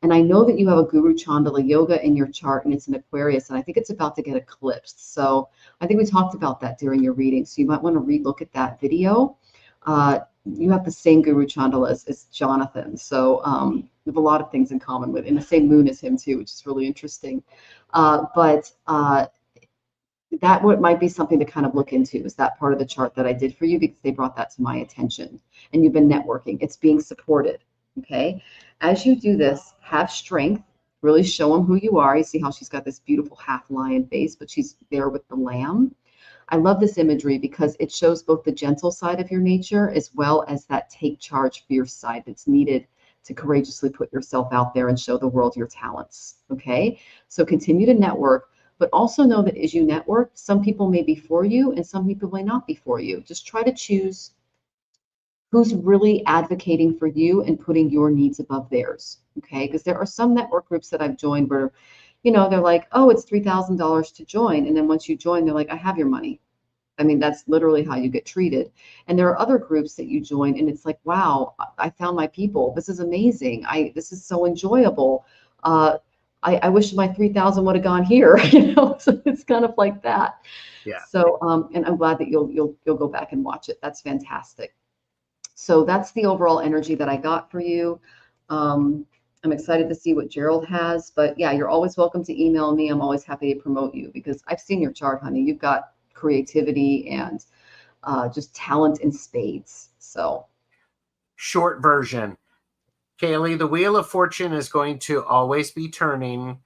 Speaker 1: And I know that you have a Guru Chandala Yoga in your chart, and it's in Aquarius, and I think it's about to get eclipsed. So I think we talked about that during your reading. So you might want to relook at that video. You have the same Guru Chandala as Jonathan. So we have a lot of things in common with, and the same moon as him too, which is really interesting. But that might be something to kind of look into, is that part of the chart that I did for you, because they brought that to my attention. And you've been networking. It's being supported. Okay. As you do this, have strength. Really show them who you are. You see how she's got this beautiful half lion face, but she's there with the lamb. I love this imagery because it shows both the gentle side of your nature as well as that take charge, fierce side that's needed to courageously put yourself out there and show the world your talents. Okay. So continue to network. But also know that as you network, some people may be for you and some people may not be for you. Just try to choose who's really advocating for you and putting your needs above theirs. Okay. Because there are some network groups that I've joined where, you know, they're like, oh, it's $3,000 to join. And then once you join, they're like, I have your money. I mean, that's literally how you get treated. And there are other groups that you join and it's like, wow, I found my people. This is amazing. This is so enjoyable. I wish my 3,000 would have gone here, you know. So it's kind of like that.
Speaker 2: Yeah.
Speaker 1: So and I'm glad that you'll go back and watch it. That's fantastic. So that's the overall energy that I got for you. I'm excited to see what Gerald has, but yeah, you're always welcome to email me. I'm always happy to promote you because I've seen your chart, honey. You've got creativity and just talent in spades. So
Speaker 2: short version. Kaylee, the Wheel of Fortune is going to always be turning.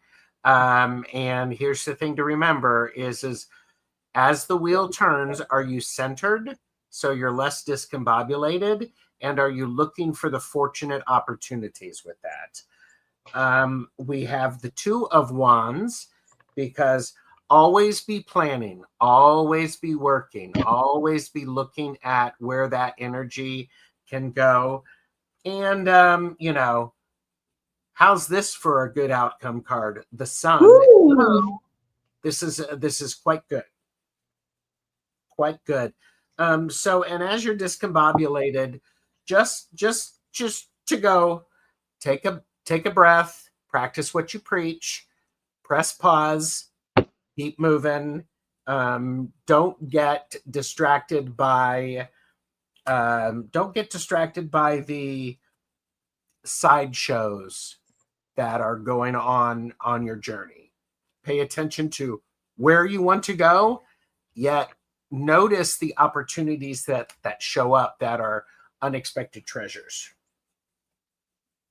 Speaker 2: And here's the thing to remember is as the wheel turns, are you centered so you're less discombobulated? And are you looking for the fortunate opportunities with that? We have the Two of Wands, because always be planning, always be working, always be looking at where that energy can go. And, you know, how's this for a good outcome card? The Sun. Oh, this is quite good. Quite good. So, and as you're discombobulated, just to go, take a breath, practice what you preach, press pause, keep moving. Don't get distracted by the sideshows that are going on your journey. Pay attention to where you want to go, yet notice the opportunities that show up that are unexpected treasures.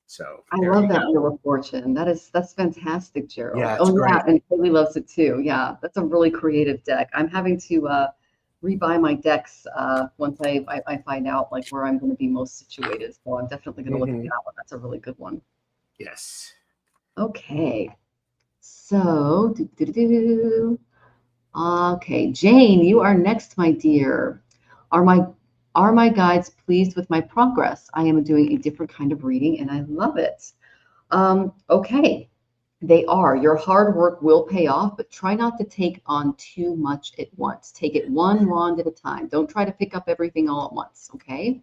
Speaker 2: So
Speaker 1: I love that Wheel of Fortune. That's fantastic, Gerald.
Speaker 2: Yeah,
Speaker 1: yeah, and Haley loves it too. Yeah, that's a really creative deck. I'm having to rebuy my decks once I find out like where I'm going to be most situated. So I'm definitely going to look at that one. That's a really good one.
Speaker 2: Yes.
Speaker 1: Okay. So, okay, Jane, you are next, my dear. Are my guides pleased with my progress? I am doing a different kind of reading and I love it. Okay, they are. Your hard work will pay off, but try not to take on too much at once. Take it one wand at a time. Don't try to pick up everything all at once, okay?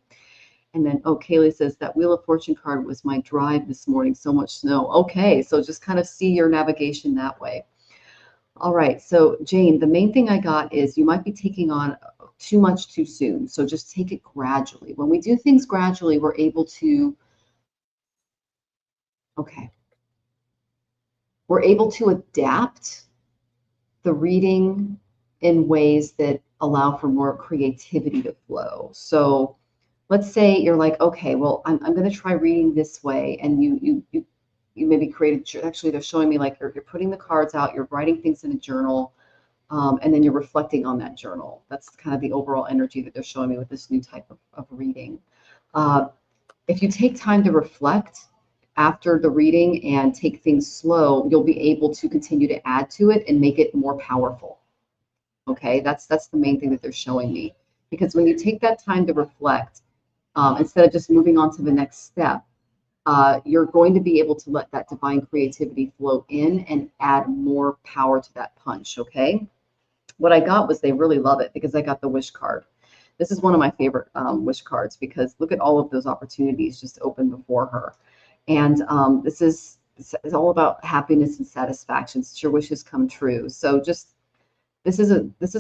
Speaker 1: And then, oh, Kaylee says that Wheel of Fortune card was my drive this morning. So much snow. Okay, so just kind of see your navigation that way. All right, so Jane, the main thing I got is you might be taking on too much too soon. So just take it gradually. When we do things gradually, we're able to, we're able to adapt the reading in ways that allow for more creativity to flow. So let's say you're like, okay, well, I'm going to try reading this way. And you maybe created, actually, they're showing me like you're putting the cards out, you're writing things in a journal, and then you're reflecting on that journal. That's kind of the overall energy that they're showing me with this new type of reading. If you take time to reflect after the reading and take things slow, you'll be able to continue to add to it and make it more powerful. Okay, that's the main thing that they're showing me. Because when you take that time to reflect, instead of just moving on to the next step, you're going to be able to let that divine creativity flow in and add more power to that punch, okay? What I got was they really love it because I got the wish card. This is one of my favorite wish cards because look at all of those opportunities just open before her. And this is it's all about happiness and satisfaction. It's your wishes come true. So just this is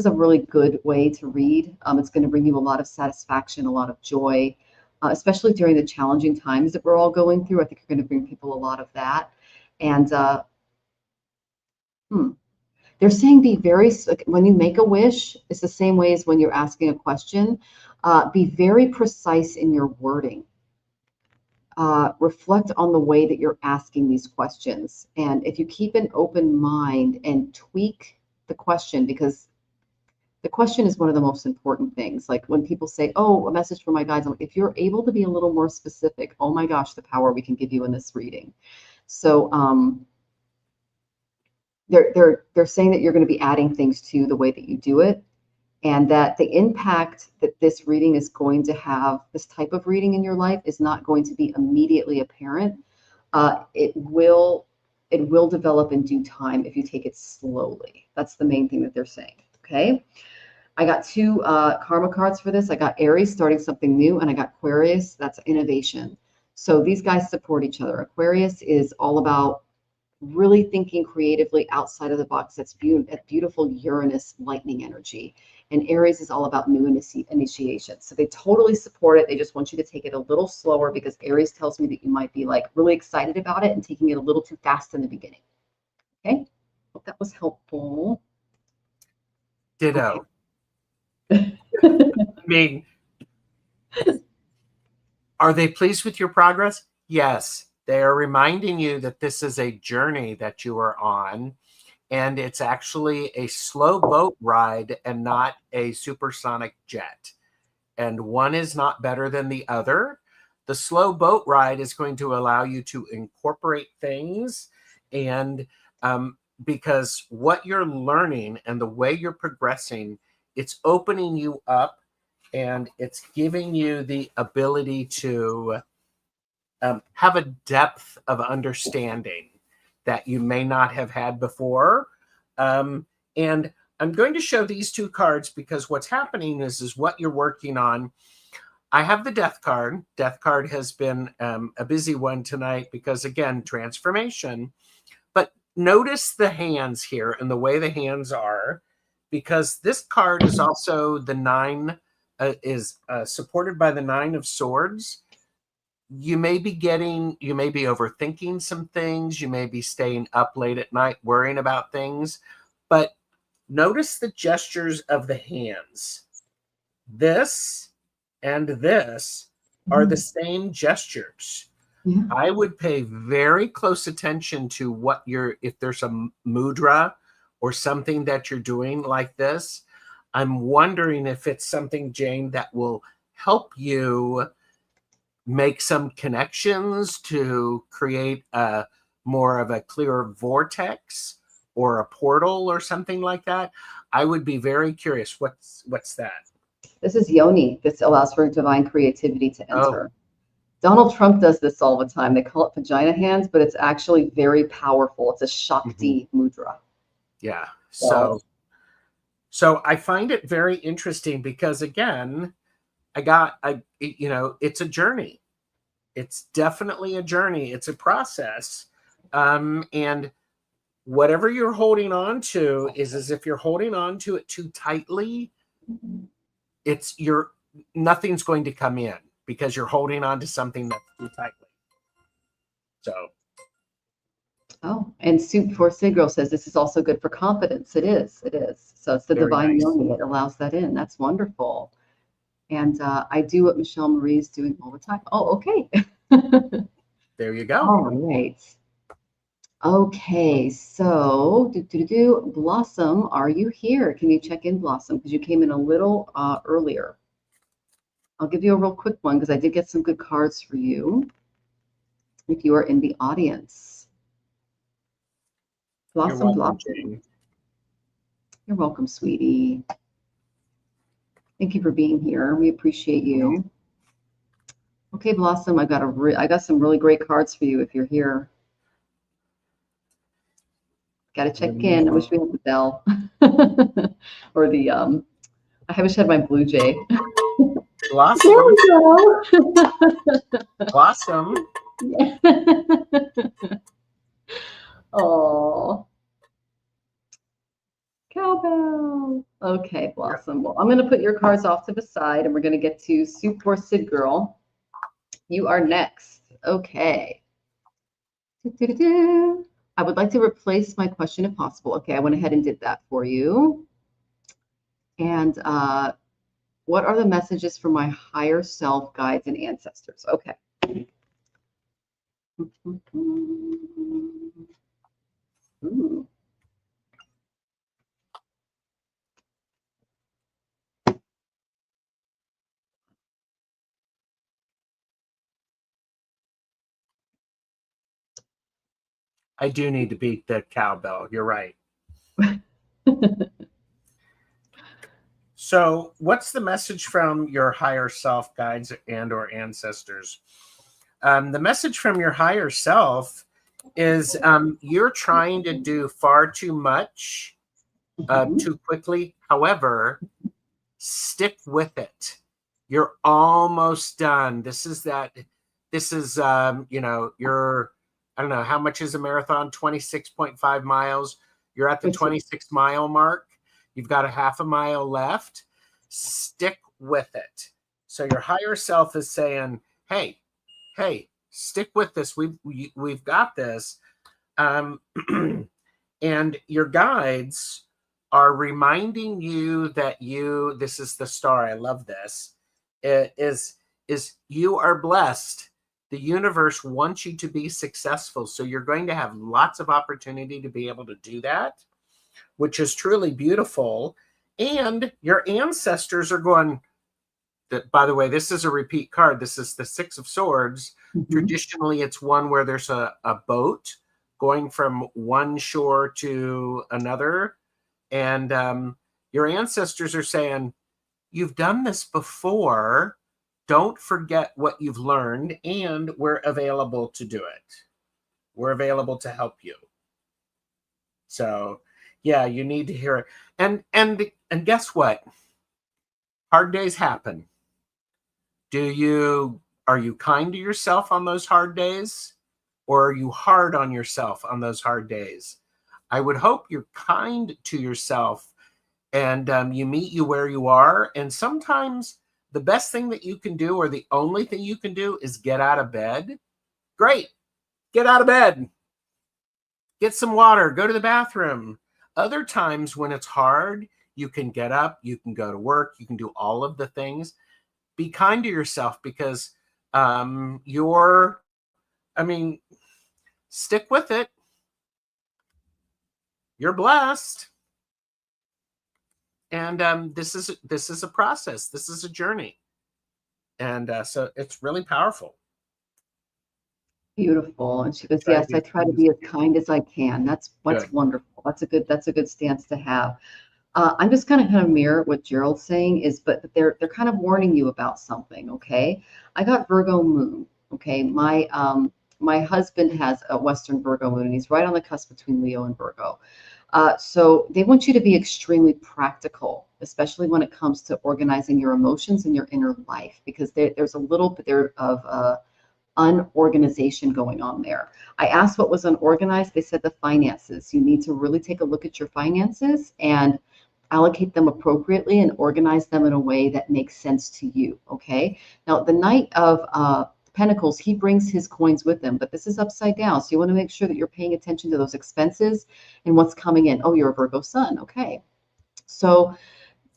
Speaker 1: a really good way to read. It's going to bring you a lot of satisfaction, a lot of joy, especially during the challenging times that we're all going through. I think you're going to bring people a lot of that. And they're saying be very, when you make a wish, it's the same way as when you're asking a question. Be very precise in your wording. Reflect on the way that you're asking these questions. And if you keep an open mind and tweak the question, because the question is one of the most important things. Like when people say, oh, a message for my guides, I'm like, if you're able to be a little more specific, oh my gosh, the power we can give you in this reading. So they're saying that you're going to be adding things to the way that you do it, and that the impact that this reading is going to have, this type of reading in your life, is not going to be immediately apparent. It will develop in due time if you take it slowly. That's the main thing that they're saying. Okay. I got two karma cards for this. I got Aries, starting something new, and I got Aquarius, that's innovation. So these guys support each other. Aquarius is all about really thinking creatively outside of the box. That's beautiful Uranus lightning energy. And Aries is all about new initiation. So they totally support it. They just want you to take it a little slower, because Aries tells me that you might be like really excited about it and taking it a little too fast in the beginning. Okay. Hope that was helpful.
Speaker 2: Ditto.
Speaker 1: Okay.
Speaker 2: I mean, are they pleased with your progress? Yes. They are reminding you that this is a journey that you are on, and it's actually a slow boat ride and not a supersonic jet. And one is not better than the other. The slow boat ride is going to allow you to incorporate things, and because what you're learning and the way you're progressing, it's opening you up, and it's giving you the ability to have a depth of understanding that you may not have had before. And I'm going to show these two cards, because what's happening is what you're working on. I have the Death card. Death card has been a busy one tonight because, again, transformation. But notice the hands here and the way the hands are, because this card is also the nine, supported by the Nine of Swords. You may be overthinking some things. You may be staying up late at night worrying about things. But notice the gestures of the hands. This and this are the same gestures. Yeah. I would pay very close attention to if there's a mudra or something that you're doing like this. I'm wondering if it's something, Jane, that will help you make some connections to create more of a clearer vortex or a portal or something like that. I would be very curious. What's that? This is Yoni. This allows for divine creativity to enter. Oh. Donald Trump does this all the time. They call it vagina hands, but it's actually very powerful. It's a Shakti mudra. Yeah. So I find it very interesting because, again, it's a journey. It's definitely a journey. It's a process. And whatever you're holding on to is as if you're holding on to it too tightly, nothing's going to come in because you're holding on to something that's too tightly. So. Oh, and Soup for Sigro says this is also good for confidence. It is. So it's the very divine Yoni that allows that in. That's wonderful. And I do what Michelle Marie is doing all the time. Oh, okay. There you go. All right. Okay, so Blossom, are you here? Can you check in, Blossom? Because you came in a little earlier. I'll give you a real quick one because I did get some good cards for you if you are in the audience. Blossom, you're welcome, Blossom. Jane. You're welcome, sweetie. Thank you for being here. We appreciate you. Okay, Blossom, I got some really great cards for you if you're here. Got to check in. I wish we had the bell or the I wish I had my blue jay. Blossom. There we go. Blossom. Yeah.
Speaker 1: Oh, cowbell. Okay, Blossom. Well, I'm going to put your cards off to the side and we're going to get to Soup or Sid Girl. You are next. Okay. I would like to replace my question if possible. Okay, I went ahead and did that for you. And what are the messages for my higher self, guides, and ancestors? Okay. Ooh.
Speaker 2: I do need to beat the cowbell. You're right. So what's the message from your higher self, guides, and or ancestors? The message from your higher self is you're trying to do far too much too quickly. However, stick with it. You're almost done. This is, you know, I don't know, how much is a marathon? 26.5 miles. You're at the 26-mile mark. You've got a half a mile left. Stick with it. So your higher self is saying, hey, stick with this. We've got this. And your guides are reminding you that this is the star. I love this. It is you are blessed. The universe wants you to be successful. So you're going to have lots of opportunity to be able to do that, which is truly beautiful. And your ancestors are going, by the way, this is a repeat card. This is the Six of Swords. Traditionally, it's one where there's a boat going from one shore to another. And your ancestors are saying, you've done this before. Don't forget what you've learned, and we're available to do it. We're available to help you. So, yeah, you need to hear it. And guess what? Hard days happen. Are you kind to yourself on those hard days, or are you hard on yourself on those hard days? I would hope you're kind to yourself and you meet you where you are. And sometimes the best thing that you can do, or the only thing you can do, is get out of bed. Great. Get out of bed. Get some water. Go to the bathroom. Other times when it's hard, you can get up. You can go to work. You can do all of the things. Be kind to yourself because stick with it. You're blessed. And this is a process. This is a journey. And so it's really powerful.
Speaker 1: Beautiful. And she goes, yes, I try to be as kind as I can. That's wonderful. That's a good stance to have. I'm just kind of mirror what Gerald's saying but they're kind of warning you about something. Okay. I got Virgo moon. Okay. My husband has a Western Virgo moon and he's right on the cusp between Leo and Virgo. So they want you to be extremely practical, especially when it comes to organizing your emotions and your inner life, because there's a little bit there of unorganization going on there. I asked what was unorganized. They said the finances. You need to really take a look at your finances and allocate them appropriately and organize them in a way that makes sense to you. Okay. Now, the Knight of Pentacles, he brings his coins with him, but this is upside down. So you want to make sure that you're paying attention to those expenses and what's coming in. Oh, you're a Virgo sun. Okay. So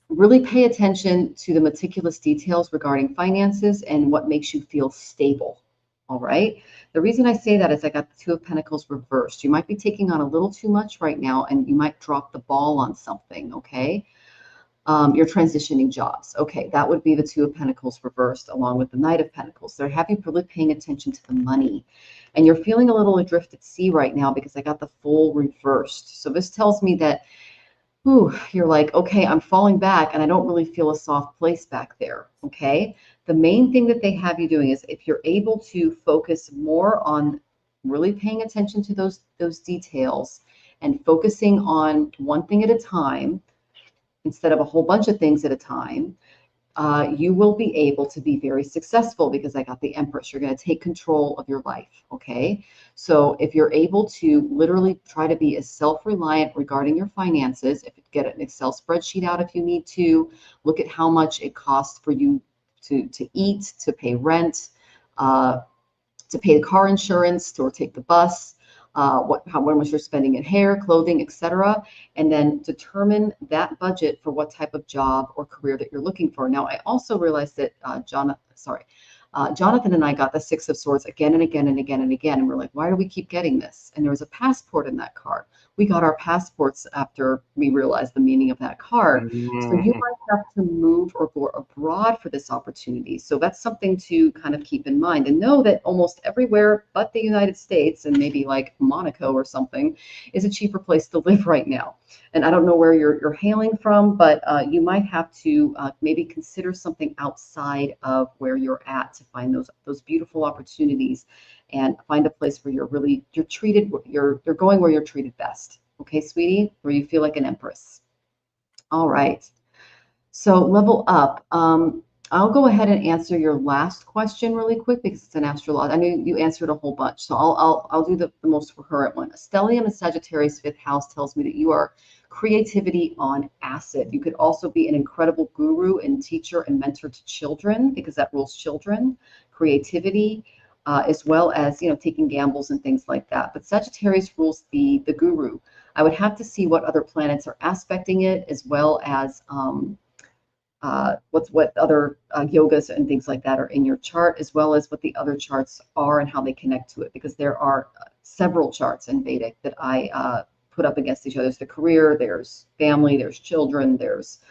Speaker 1: really pay attention to the meticulous details regarding finances and what makes you feel stable. All right. The reason I say that is I got the Two of Pentacles reversed. You might be taking on a little too much right now and you might drop the ball on something. Okay. You're transitioning jobs. Okay. That would be the Two of Pentacles reversed along with the Knight of Pentacles. They're having really paying attention to the money and you're feeling a little adrift at sea right now because I got the Fool reversed. So this tells me that you're like, okay, I'm falling back and I don't really feel a soft place back there. Okay. The main thing that they have you doing is if you're able to focus more on really paying attention to those details and focusing on one thing at a time instead of a whole bunch of things at a time, you will be able to be very successful because I got the Empress. You're going to take control of your life. Okay. So if you're able to literally try to be as self-reliant regarding your finances, if you get an Excel spreadsheet out if you need to, look at how much it costs for you to eat, to pay rent, to pay the car insurance, or take the bus, how much you're spending in hair, clothing, etc., and then determine that budget for what type of job or career that you're looking for. Now, I also realized that Jonathan and I got the Six of Swords again and again and again and again, and we're like, why do we keep getting this? And there was a passport in that card. We got our passports after we realized the meaning of that card. So you might have to move or go abroad for this opportunity. So that's something to kind of keep in mind, and know that almost everywhere but the United States and maybe like Monaco or something is a cheaper place to live right now. And I don't know where you're hailing from, but you might have to maybe consider something outside of where you're at to find those beautiful opportunities, and find a place where you're treated, you're going where you're treated best. Okay, sweetie, where you feel like an empress. All right. So level up. I'll go ahead and answer your last question really quick because it's an astrology. I know you answered a whole bunch, so I'll do the most recurrent one. Stellium in Sagittarius 5th house tells me that you are creativity on acid. You could also be an incredible guru and teacher and mentor to children because that rules children, creativity, as well as taking gambles and things like that. But Sagittarius rules the guru. I would have to see what other planets are aspecting it, as well as what other yogas and things like that are in your chart, as well as what the other charts are and how they connect to it, because there are several charts in Vedic that I put up against each other. There's the career, there's family, there's children, there's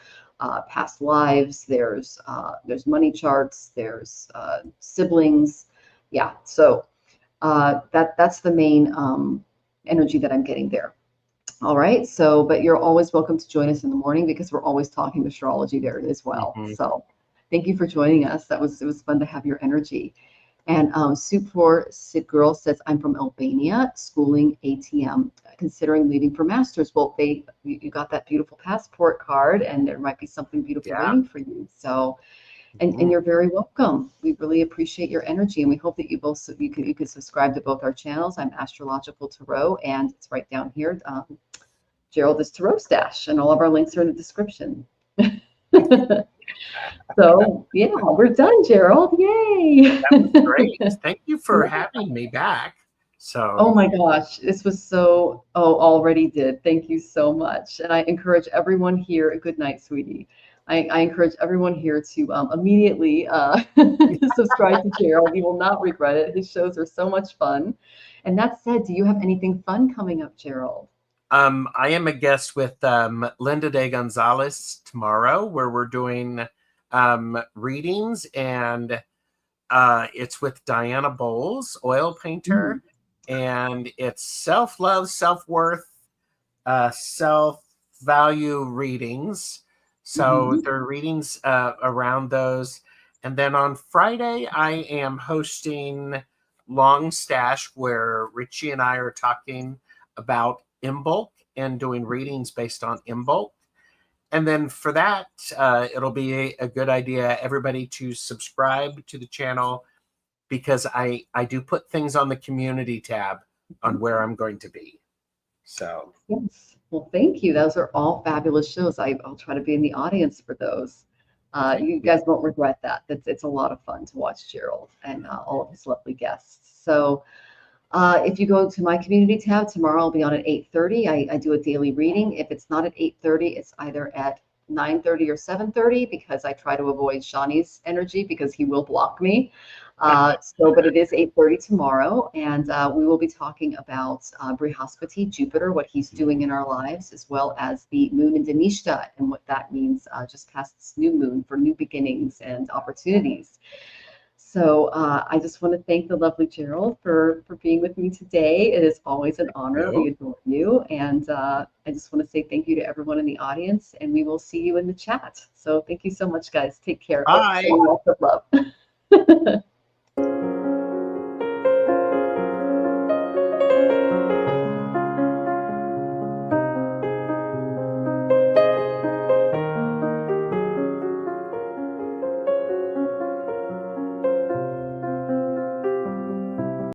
Speaker 1: past lives, there's money charts, there's siblings. Yeah, so that's the main energy that I'm getting there. All right, so but you're always welcome to join us in the morning because we're always talking astrology there as well. So thank you for joining us. It was fun to have your energy. And Soup for Sid Girl says, I'm from Albania, schooling ATM, considering leaving for masters. Well, you got that beautiful passport card, and there might be something beautiful waiting for you. So, and you're very welcome. We really appreciate your energy, and we hope that you could subscribe to both our channels. I'm Astrological Tarot, and it's right down here. Gerald is Tarot Stash, and all of our links are in the description. So yeah, we're done, Gerald. Yay!
Speaker 2: That was great. Thank you for having me back. So.
Speaker 1: Oh my gosh, this was so. Already did. Thank you so much, and I encourage everyone here. Good night, sweetie. I encourage everyone here to immediately subscribe to Gerald. You will not regret it. His shows are so much fun. And that said, do you have anything fun coming up, Gerald?
Speaker 2: I am a guest with Linda De Gonzalez tomorrow, where we're doing readings, and it's with Diana Bowles, oil painter, and it's self-love, self-worth, self-value readings. So there are readings around those. And then on Friday, I am hosting Long Stash, where Richie and I are talking about Imbolc and doing readings based on Imbolc. And then for that, it'll be a good idea, everybody, to subscribe to the channel, because I do put things on the community tab on where I'm going to be. So
Speaker 1: yes, well, thank you. Those are all fabulous shows. I'll try to be in the audience for those. You guys won't regret that. It's a lot of fun to watch Gerald and all of his lovely guests. So if you go to my community tab tomorrow, I'll be on at 8:30. I do a daily reading. If it's not at 8:30, it's either at 9:30 or 7:30, because I try to avoid Shawnee's energy because he will block me. But it is 8:30 tomorrow, and we will be talking about Brihaspati, Jupiter, what he's doing in our lives, as well as the moon in Dhanishta and what that means just past this new moon for new beginnings and opportunities. So I just want to thank the lovely Gerald for being with me today. It is always an honor. We adore you. And I just want to say thank you to everyone in the audience, and we will see you in the chat. So thank you so much, guys. Take care.
Speaker 2: Bye.
Speaker 1: Lots of love.